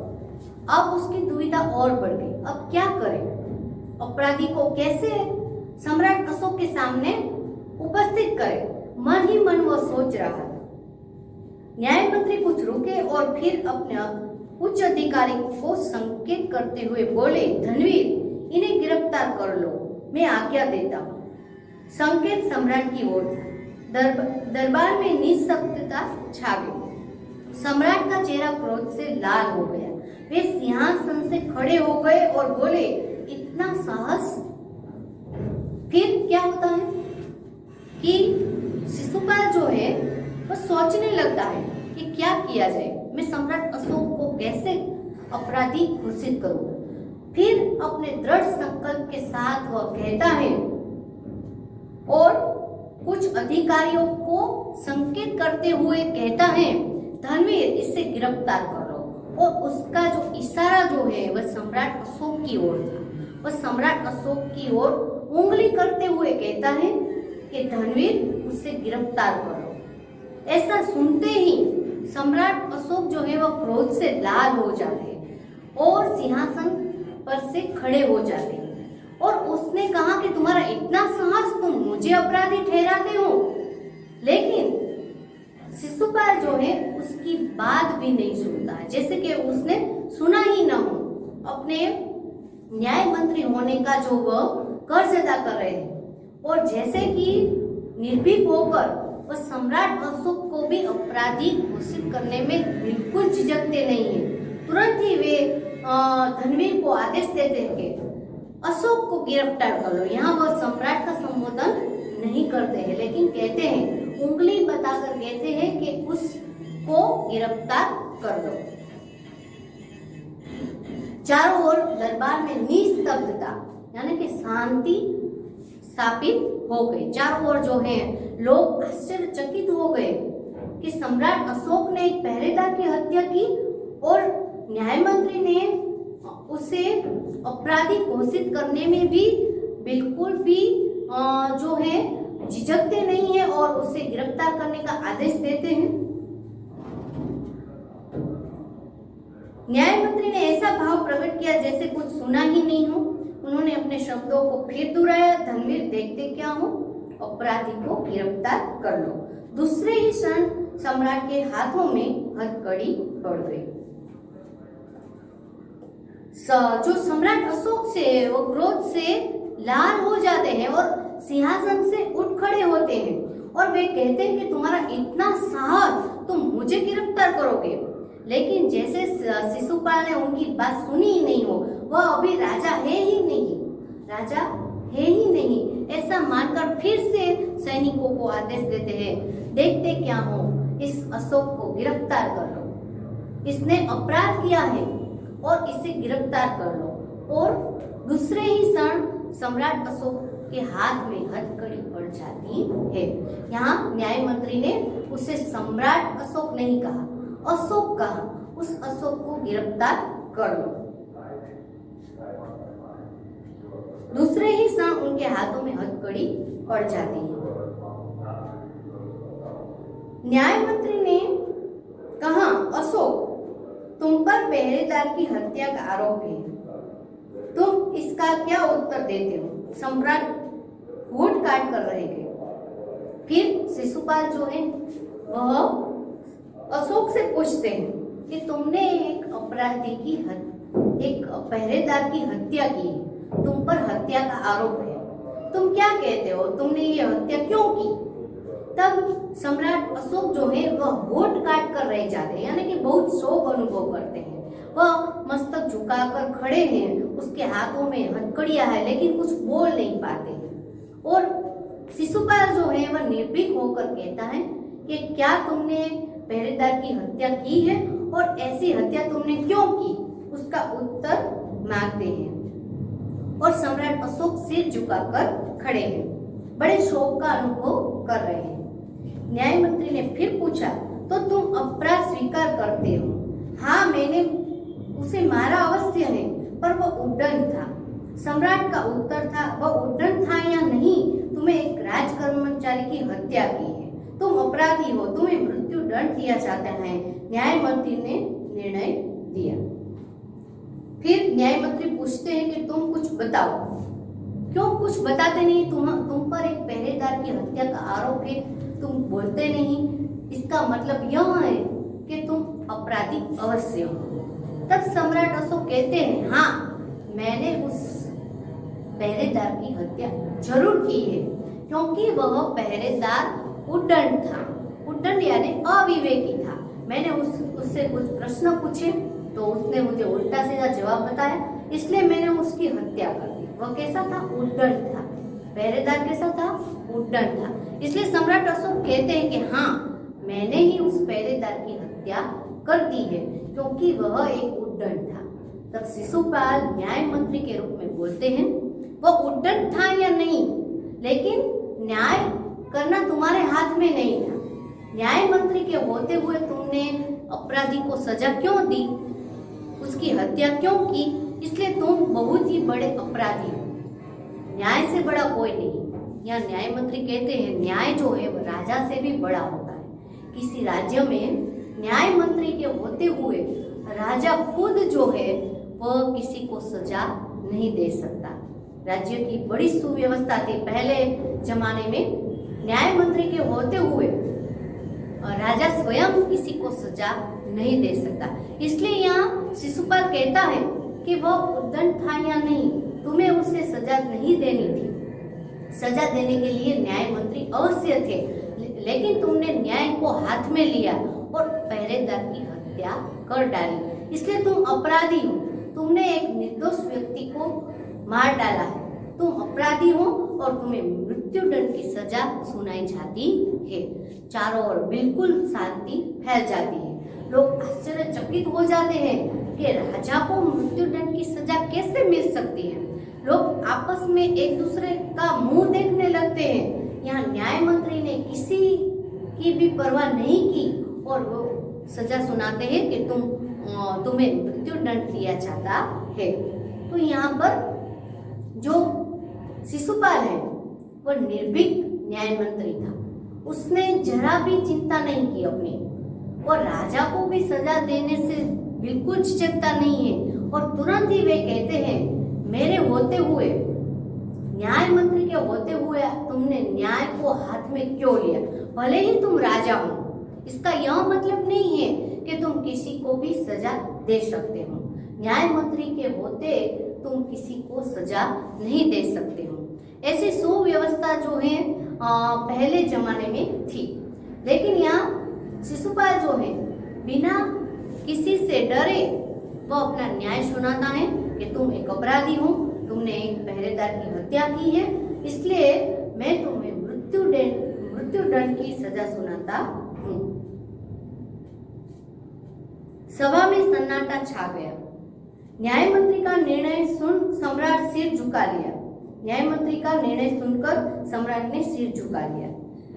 [SPEAKER 1] अब उसकी दुविधा और बढ़ गई, अब क्या करें, अपराधी को कैसे सम्राट अशोक के सामने उपस्थित करें। मन ही मन वो सोच रहा था। न्याय मंत्री कुछ रुके और फिर उच्च अधिकारी को संकेत करते हुए बोले, धनवीर, इन्हें गिरफ्तार कर लो, मैं आज्ञा देता हूँ। संकेत सम्राट की ओर था। दरबार में निस्तब्धता छा गई। सम्राट का चेहरा क्रोध से लाल हो गया। वे सिंहासन से खड़े हो गए और बोले, इतना साहस? फिर क्या होता है कि शिशुपाल जो है वह सोचने लगता है कि क्या किया जाए, मैं सम्राट अशोक को कैसे अपराधी घोषित करूं। फिर अपने दृढ़ संकल्प के साथ वह कहता है और कुछ अधिकारियों को संकेत करते हुए कहता है, धनवीर, इसे गिरफ्तार करो। और उसका जो इशारा जो है वह सम्राट अशोक की ओर था। वह सम्राट अशोक की ओर उंगली करते हुए कहता है कि धनवीर, उसे गिरफ्तार करो। ऐसा सुनते ही सम्राट अशोक जो है वह क्रोध से लाल हो जाते हैं और सिंहासन पर से खड़े हो जाते हैं और उसने कहा कि तुम्हारा इतना साहस, तुम मुझे अपराधी ठहराते हो। लेकिन शिशुपाल जो है उसकी बात भी नहीं सुनता, जैसे कि उसने सुना ही ना हो। अपने न्याय मंत्री होने का जो वह कर्ज अदा कर रहे हैं और जैसे कि निर्भीक होकर वह सम्राट अशोक को भी अपराधी घोषित करने में बिल्कुल झिझकते नहीं है। तुरंत ही वे धनवीर को आदेश देते हैं कि अशोक को गिरफ्तार कर लो। यहाँ वह सम्राट का संबोधन नहीं करते हैं, लेकिन कहते हैं, उंगली बताकर कहते हैं कि उसको गिरफ्तार कर लो। चारों ओर दरबार में निस्तब्धता यानी कि शांति स्थापित हो गई। चारों ओर जो है लोग आश्चर्यचकित हो गए कि सम्राट अशोक ने एक पहरेदार की हत्या की और न्याय मंत्री ने उसे अपराधी घोषित करने में भी बिल्कुल भी जो है झिझकते नहीं है और उसे गिरफ्तार करने का आदेश देते हैं। न्याय मंत्री ने ऐसा भाव प्रकट किया जैसे कुछ सुना ही नहीं हो। उन्होंने अपने शब्दों को फिर दोहराया, धनवीर, देखते क्या हो, अपराधी को गिरफ्तार कर लो। दूसरे ही क्षण सम्राट के हाथों में हथकड़ी पड़ गई। जो सम्राट अशोक से वो क्रोध से लाल हो जाते हैं और सिंहासन से उठ खड़े होते हैं और वे कहते हैं कि तुम्हारा इतना साहस, तुम मुझे गिरफ्तार करोगे। लेकिन जैसे शिशुपाल ने उनकी बात सुनी ही नहीं हो, वह अभी राजा है ही नहीं, राजा है ही नहीं, ऐसा मानकर फिर से सैनिकों को आदेश देते हैं, देखते क्या हो, इस अशोक को गिरफ्तार कर लो, इसने अपराध किया है और इसे गिरफ्तार कर लो। और दूसरे ही क्षण सम्राट अशोक के हाथ में हथकड़ी पड़ जाती है। यहाँ न्याय मंत्री ने उसे सम्राट अशोक नहीं कहा, अशोक कहा, उस अशोक को गिरफ्तार कर लो। दूसरे ही क्षण उनके हाथों में हथकड़ी पड़ जाती है। न्याय मंत्री ने कहा, अशोक, तुम पर पहरेदार की हत्या का आरोप है, तुम इसका क्या उत्तर देते हो? सम्राट होठ काट कर रह गए। फिर शिशुपाल जो है वह अशोक से पूछते हैं कि तुमने एक अपराधी की एक पहरेदार की हत्या की, तुम पर हत्या का आरोप है, तुम क्या कहते हो, तुमने ये हत्या क्यों की? तब सम्राट अशोक जो है वह होठ काट कर रह जाते हैं, यानी कि बहुत शोक अनुभव करते हैं। वह मस्तक झुकाकर खड़े हैं, उसके हाथों में हथकड़ियां है, लेकिन कुछ बोल नहीं पाते हैं। और शिशुपाल जो है वह निर्भीक होकर कहता है कि क्या तुमने पहरेदार की हत्या की है और ऐसी हत्या तुमने क्यों की, उसका उत्तर मांगते हैं। और सम्राट अशोक सिर झुकाकर खड़े हैं, बड़े शोक का अनुभव कर रहे हैं। न्याय मंत्री ने फिर पूछा, तो तुम अपराध स्वीकार करते हो? हाँ, मैंने उसे मारा अवश्य है, पर वह उड्डन था। सम्राट का उत्तर था, वह उड्डन था या नहीं, तुम्हें एक राज कर्मचारी की हत्या की है, तुम अपराधी हो, तुम्हें मृत्यु दंड दिया जाता है। न्याय मंत्री ने निर्णय दिया। फिर न्याय मंत्री पूछते हैं कि तुम कुछ बताओ, क्यों कुछ बताते नहीं? तुम पर एक पहरेदार की हत्या का आरोप है, तुम बोलते नहीं, इसका मतलब यह है कि तुम अपराधी अवश्य हो। तब सम्राट अशोक कहते हैं, हाँ, मैंने उस पहरेदार की हत्या जरूर की है, क्योंकि वह पहरेदार उद्दंड था। उद्दंड यानी अविवेकी था। मैंने उससे कुछ प्रश्न पूछे तो उसने मुझे उल्टा सीधा जवाब बताया, इसलिए मैंने उसकी हत्या कर दी। वह कैसा था? उद्दंड था। पहरेदार कैसा था? उद्दंड था। इसलिए सम्राट अशोक कहते हैं कि हाँ, मैंने ही उस पहरेदार की हत्या कर दी है, क्योंकि वह एक उद्दंड था। तब शिशुपाल न्याय मंत्री के रूप में बोलते हैं, वह उद्दंड था या नहीं, लेकिन न्याय करना तुम्हारे हाथ में नहीं था। न्याय मंत्री के होते हुए तुमने अपराधी को सजा क्यों दी, उसकी हत्या क्यों की? इसलिए तुम बहुत ही बड़े अपराधी हो। न्याय से बड़ा कोई नहीं। यहाँ न्याय मंत्री कहते हैं, न्याय जो है वह राजा से भी बड़ा होता है। किसी राज्य में न्याय मंत्री के होते हुए राजा खुद जो है वह किसी को सजा नहीं दे सकता। राज्य की बड़ी सुव्यवस्था थी पहले जमाने में। न्याय मंत्री के होते हुए राजा स्वयं किसी को सजा नहीं दे सकता। इसलिए यहाँ शिशुपाल कहता है कि वह उद्दंड था या नहीं, तुम्हें उसे सजा नहीं देनी थी। सजा देने के लिए न्याय मंत्री अवश्य थे, लेकिन तुमने न्याय को हाथ में लिया और पहरेदार की हत्या कर डाली। इसलिए तुम अपराधी हो। तुमने एक निर्दोष व्यक्ति को मार डाला है। तुम अपराधी हो और तुम्हें मृत्युदंड की सजा सुनाई जाती है। चारों ओर बिल्कुल शांति फैल जाती है। लोग आश्चर्यचकित हो जाते हैं कि राजा को मृत्युदंड की सजा कैसे मिल सकती है। लोग आपस में एक दूसरे का मुंह देखने लगते हैं। यहाँ न्याय मंत्री ने किसी की भी परवाह नहीं की और वो सजा सुनाते हैं कि तुम्हें मृत्युदंड दिया जाता है। तो यहाँ पर जो शिशुपाल है वह निर्भीक न्याय मंत्री था। उसने जरा भी चिंता नहीं की अपनी, और राजा को भी सजा देने से बिल्कुल झिझकता नहीं है। और तुरंत ही वे कहते हैं, मेरे होते हुए, न्याय मंत्री के होते हुए तुमने न्याय को हाथ में क्यों लिया? भले ही तुम राजा हो, इसका यह मतलब नहीं है कि तुम किसी को भी सजा दे सकते हो। न्याय मंत्री के होते तुम किसी को सजा नहीं दे सकते हो। ऐसी सुव्यवस्था जो है पहले जमाने में थी। लेकिन यहाँ शिशुपाल जो है बिना किसी से डरे वो अपना न्याय सुनाता है कि तुम एक अपराधी हो, तुमने एक पहरेदार की हत्या की है, इसलिए मैं तुम्हें मृत्युदंड की सजा सुनाता हूँ। सभा में सन्नाटा छा गया। न्याय मंत्री का निर्णय सुन सम्राट सिर झुका लिया। न्याय मंत्री का निर्णय सुनकर सम्राट ने सिर झुका लिया।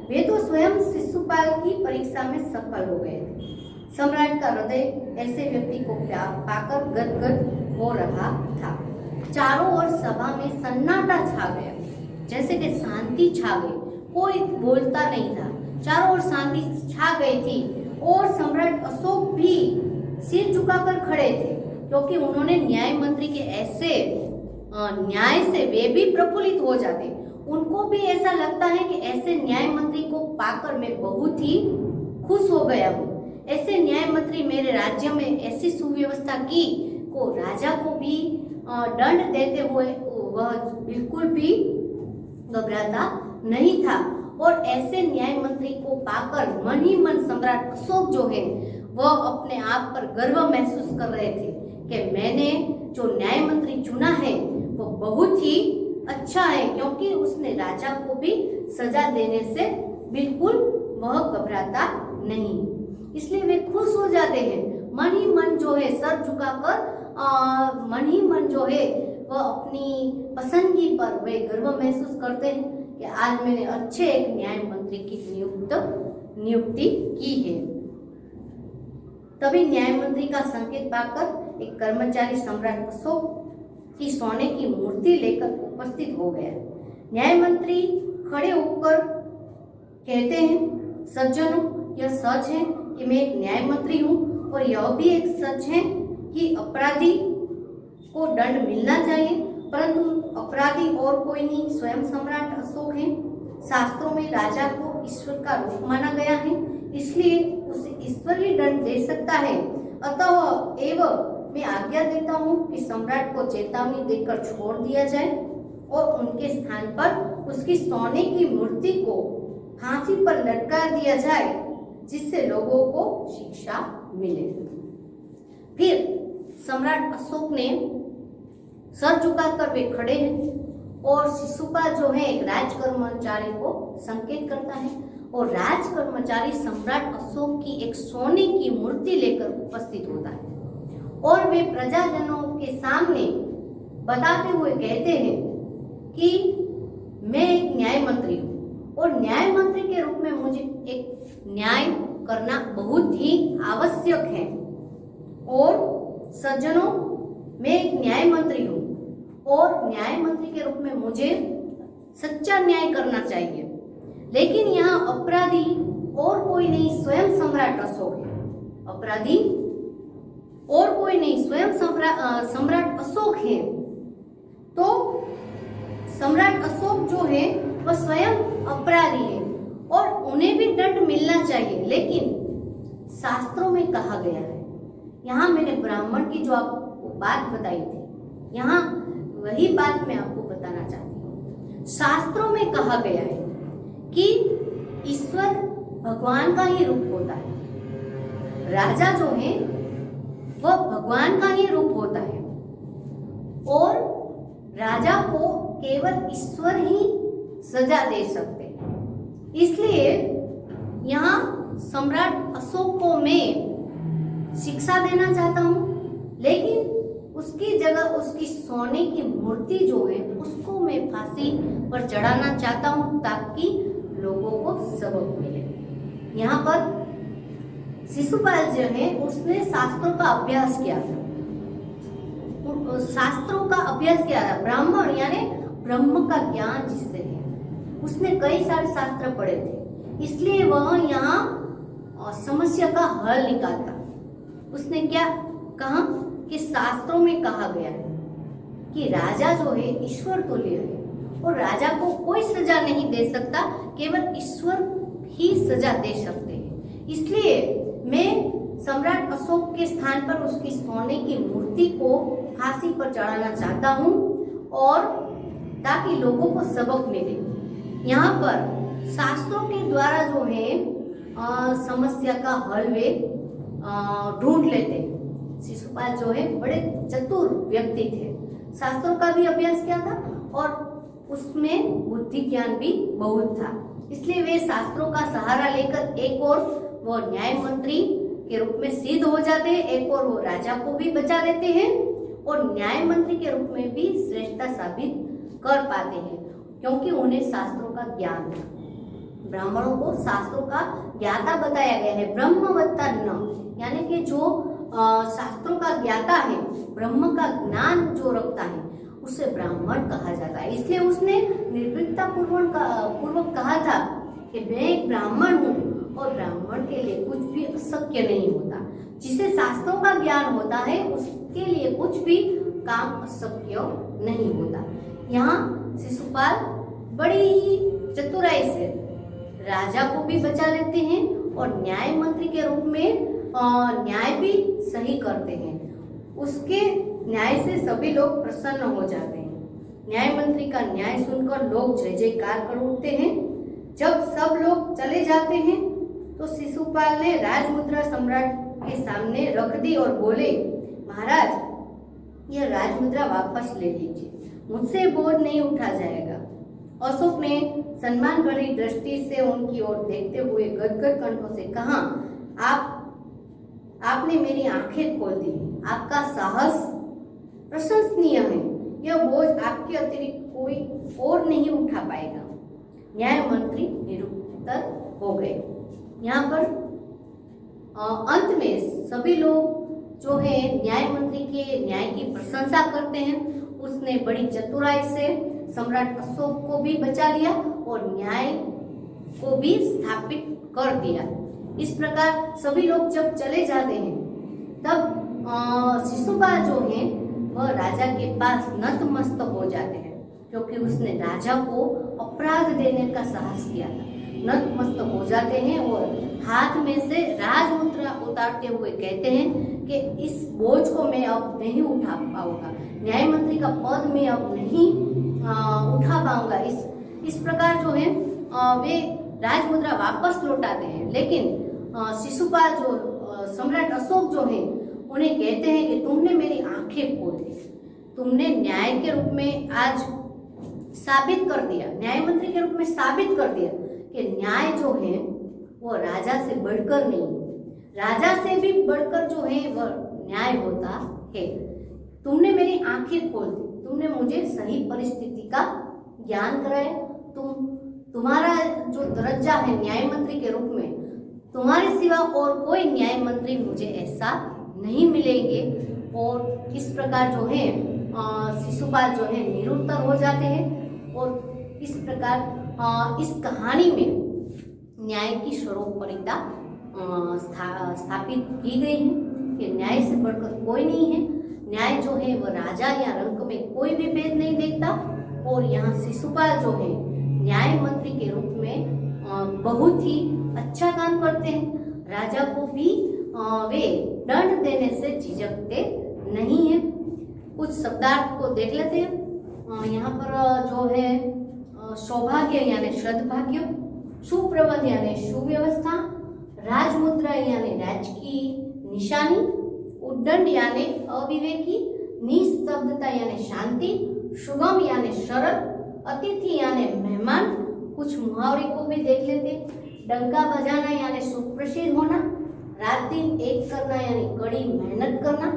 [SPEAKER 1] वे तो स्वयं शिशुपाल की परीक्षा में सफल हो गए थे। सम्राट का हृदय ऐसे व्यक्ति को पाकर गदगद हो रहा था। चारों ओर सभा में सन्नाटा छा गया, जैसे कि शांति छा गई। कोई बोलता नहीं था। चारों ओर शांति छा गई थी और सम्राट अशोक भी सिर झुकाकर खड़े थे, क्योंकि उन्होंने न्याय मंत्री के ऐसे न्याय से वे भी प्रफुल्लित हो जाते। उनको भी ऐसा लगता है कि ऐसे न्याय मंत्री को पाकर मैं बहुत ही खुश हो गया हूँ। ऐसे न्याय मंत्री मेरे राज्य में ऐसी सुव्यवस्था की को राजा को भी दंड देते हुए वह बिल्कुल भी घबराता नहीं था। और ऐसे न्याय मंत्री को पाकर मन ही मन सम्राट अशोक जो है वह अपने आप पर गर्व महसूस कर रहे थे कि मैंने जो न्याय मंत्री चुना है वो बहुत ही अच्छा है, क्योंकि उसने राजा को भी सजा देने से बिल्कुल वह घबराता नहीं। इसलिए वे खुश हो जाते हैं। मन ही मन जो है सर झुकाकर मन ही मन जो है वह अपनी पसंदगी पर वे गर्व महसूस करते हैं कि आज मैंने अच्छे एक न्याय मंत्री की नियुक्ति की है। तभी न्याय मंत्री का संकेत पाकर एक कर्मचारी सम्राट अशोक की सोने की मूर्ति लेकर उपस्थित हो गया। न्याय मंत्री खड़े होकर कहते हैं, सज्जनों, यह सच है कि मैं एक न्याय मंत्री हूँ, और यह भी एक सच है कि अपराधी को दंड मिलना चाहिए, परंतु अपराधी और कोई नहीं, स्वयं सम्राट अशोक है। शास्त्रों में राजा को ईश्वर का रूप माना गया है, इसलिए उसे ईश्वर ही दंड दे सकता है। अतः एवं मैं आज्ञा देता हूँ कि सम्राट को चेतावनी देकर छोड़ दिया जाए और उनके स्थान पर उसकी सोने की मूर्ति को फांसी पर लटका दिया जाए, जिससे लोगों को शिक्षा मिले। फिर सम्राट अशोक ने सर झुकाकर वे खड़े हैं और शिशुपाल जो है एक राजकर्मचारी को संकेत करता है और राजकर्मचारी सम्राट अशोक की एक सोने की मूर्ति लेकर उपस्थित होता है और वे प्रजाजनों के सामने बताते हुए कहते हैं कि मैं एक न्याय मंत्री हूँ और न्याय मंत्री के रूप में मुझे एक न्याय करना बहुत ही आवश्यक है। और सज्जनों, मैं एक न्याय मंत्री हूँ और न्याय मंत्री के रूप में मुझे सच्चा न्याय करना चाहिए, लेकिन यहाँ अपराधी और कोई नहीं, स्वयं सम्राट अशोक है। अपराधी और कोई नहीं, स्वयं सम्राट अशोक है। तो सम्राट अशोक जो है वह स्वयं अपराधी है और उन्हें भी दंड मिलना चाहिए, लेकिन शास्त्रों में कहा गया है, यहाँ मैंने ब्राह्मण की जो आपको बात बताई थी, यहाँ वही बात मैं आपको बताना चाहती हूँ। शास्त्रों में कहा गया है कि ईश्वर भगवान का ही रूप होता है, राजा जो है वह भगवान का ही रूप होता है और राजा को केवल ईश्वर ही सजा दे सकते हैं। इसलिए यहाँ सम्राट अशोक को मैं शिक्षा देना चाहता हूँ, लेकिन उसकी जगह उसकी सोने की मूर्ति जो है उसको मैं फांसी पर चढ़ाना चाहता हूँ ताकि लोगों को सबक मिले। यहाँ पर शिशुपाल जो है उसने शास्त्रों का अभ्यास किया था, शास्त्रों का अभ्यास किया था। ब्राह्मण यानी ब्रह्म का ज्ञान जिससे है, उसने कई सारे शास्त्र पढ़े थे, इसलिए वह यहाँ समस्या का हल निकालता। उसने क्या कहा कि शास्त्रों में कहा गया है कि राजा जो है ईश्वर तुल्य है और राजा को कोई सजा नहीं दे सकता, केवल ईश्वर ही सजा दे सकते हैं। इसलिए मैं सम्राट अशोक के स्थान पर उसकी सोने की मूर्ति को फांसी पर चढ़ाना चाहता हूँ और ताकि लोगों को सबक मिले। यहाँ पर शास्त्रों के द्वारा जो है समस्या का हल वे ढूंढ लेते हैं। शिशुपाल जो है बड़े चतुर व्यक्ति थे, शास्त्रों का भी अभ्यास किया था और उसमें बुद्धि ज्ञान भी बहुत था, इसलिए वे शास्त्रों का सहारा लेकर एक और वो न्याय मंत्री के रूप में सिद्ध हो जाते हैं, एक और वो राजा को भी बचा लेते हैं और न्याय मंत्री के रूप में भी श्रेष्ठता साबित कर पाते हैं, क्योंकि उन्हें शास्त्रों का ज्ञान था। ब्राह्मणों को शास्त्रों का ज्ञाता बताया गया है, ब्रह्मवत्ता न, यानी कि जो शास्त्रों का ज्ञाता है, ब्रह्म का ज्ञान जो रखता है उसे ब्राह्मण कहा जाता है। इसलिए उसने निर्भीकता पूर्वक कहा था कि मैं एक ब्राह्मण हूँ और ब्राह्मण के लिए कुछ भी अशक्य नहीं होता। जिसे शास्त्रों का ज्ञान होता है उसके लिए कुछ भी काम अशक्य नहीं होता। यहाँ शिशुपाल बड़ी ही चतुराई से राजा को भी बचा लेते हैं और न्याय मंत्री के रूप में न्याय भी सही करते हैं। उसके न्याय से सभी लोग प्रसन्न हो जाते हैं। न्याय मंत्री का न्याय सुनकर लोग जय जयकार कर उठते हैं। जब सब लोग चले जाते हैं तो शिशुपाल ने राजमुद्रा सम्राट के सामने रख दी और बोले, महाराज यह राजमुद्रा वापस ले लीजिए, मुझसे बोझ नहीं उठा जाएगा। अशोक ने सम्मान भरी दृष्टि से उनकी ओर देखते हुए गदगद कंठों से कहा, आपने मेरी आंखें खोल दी, आपका साहस प्रशंसनीय है, यह बोझ आपके अतिरिक्त कोई और नहीं उठा पाएगा। न्याय मंत्री निरुत्तर हो गए। यहाँ पर अंत में सभी लोग जो है न्याय मंत्री के न्याय की प्रशंसा करते हैं। उसने बड़ी चतुराई से सम्राट अशोक को भी बचा लिया और न्याय को भी स्थापित कर दिया। इस प्रकार सभी लोग जब चले जाते हैं तब शिशुपाल जो है वह राजा के पास नतमस्तक हो जाते हैं, क्योंकि उसने राजा को अपराध देने का साहस किया था। नतमस्तक हो जाते हैं और हाथ में से राजमुद्रा उतारते हुए कहते हैं कि इस बोझ को मैं अब नहीं उठा पाऊंगा, न्याय मंत्री का पद मैं अब नहीं उठा पाऊंगा। इस प्रकार जो है वे राजमुद्रा वापस लौटाते हैं। लेकिन शिशुपाल जो सम्राट अशोक जो है उन्हें कहते हैं कि तुमने मेरी आंखें खोल दी, तुमने न्याय के रूप में आज साबित कर दिया, न्याय मंत्री के रूप में साबित कर दिया कि न्याय जो है वो राजा से बढ़कर नहीं, राजा से भी बढ़कर जो है वह न्याय होता है। तुमने मेरी आंखें खोल दी, तुमने मुझे सही परिस्थिति का ज्ञान कराया। तुम्हारा जो दर्जा है न्याय मंत्री के रूप में, तुम्हारे सिवा और कोई न्याय मंत्री मुझे ऐसा नहीं मिलेंगे। और इस प्रकार जो है शिशुपाल जो है निरुत्तर हो जाते हैं। और इस प्रकार इस कहानी में न्याय की सर्वोपरिता स्थापित की गई है कि न्याय से बढ़कर कोई नहीं है। न्याय जो है वह राजा या रंक में कोई भी भेद नहीं देखता। और यहाँ शिशुपाल जो है न्याय मंत्री के रूप में बहुत ही अच्छा काम करते हैं। राजा को भी वे दंड देने से झिझकते नहीं है। कुछ शब्दार्थ को देख लेते हैं। यहाँ पर जो है सौभाग्य यानी सद्भाग्य, सुप्रबंध यानी सुव्यवस्था, राजमुद्रा यानी राज की निशानी, उद्दंड यानी अविवेकी, निस्तब्धता यानी शांति, सुगम यानी सरल, अतिथि यानी मेहमान। कुछ मुहावरे को भी देख लेते। डंका बजाना यानी सुप्रसिद्ध होना, रात दिन एक करना यानी कड़ी मेहनत करना,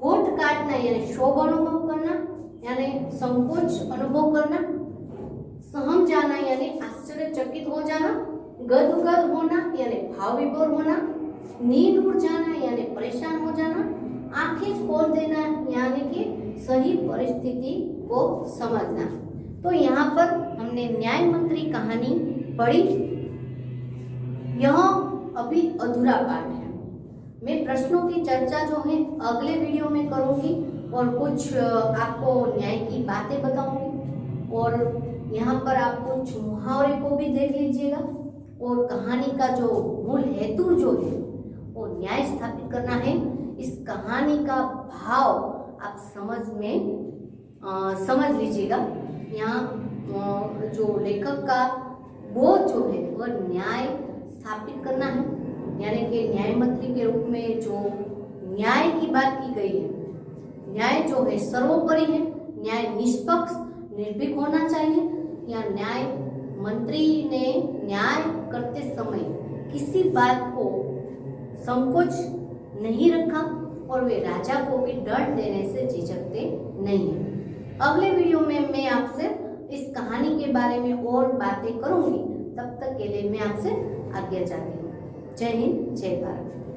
[SPEAKER 1] होठ काटना यानी शोभ अनुभव करना यानी संकोच अनुभव करना, सहम जाना यानी आश्चर्यचकित हो जाना, गदगद होना यानी भाव विभोर होना, नींद उड़ जाना यानी परेशान हो जाना, आंखें खोल देना यानी कि सही परिस्थिति को समझना। तो यहाँ पर हमने न्याय मंत्री कहानी पढ़ी। यह अभी अधूरा पाठ है। मैं प्रश्नों की चर्चा जो है अगले वीडियो में करूंगी और कुछ आपको न्याय की बातें बताऊंगी। और यहाँ पर आप कुछ मुहावरे को भी देख लीजिएगा। और कहानी का जो मूल हेतु जो है वो न्याय स्थापित करना है। इस कहानी का भाव आप समझ लीजिएगा। यहाँ जो लेखक का बोध जो है वह न्याय स्थापित करना है, यानी कि न्याय मंत्री के रूप में जो न्याय की बात की गई है, न्याय जो है सर्वोपरि है। न्याय निष्पक्ष निर्भीक होना चाहिए। या न्याय मंत्री ने न्याय करते समय किसी बात को संकोच नहीं रखा और वे राजा को भी दंड देने से झिझकते नहीं है। अगले वीडियो में मैं आपसे इस कहानी के बारे में और बातें करूंगी। तब तक के लिए मैं आपसे आज्ञा चाहती हूँ। जय हिंद, जय भारत।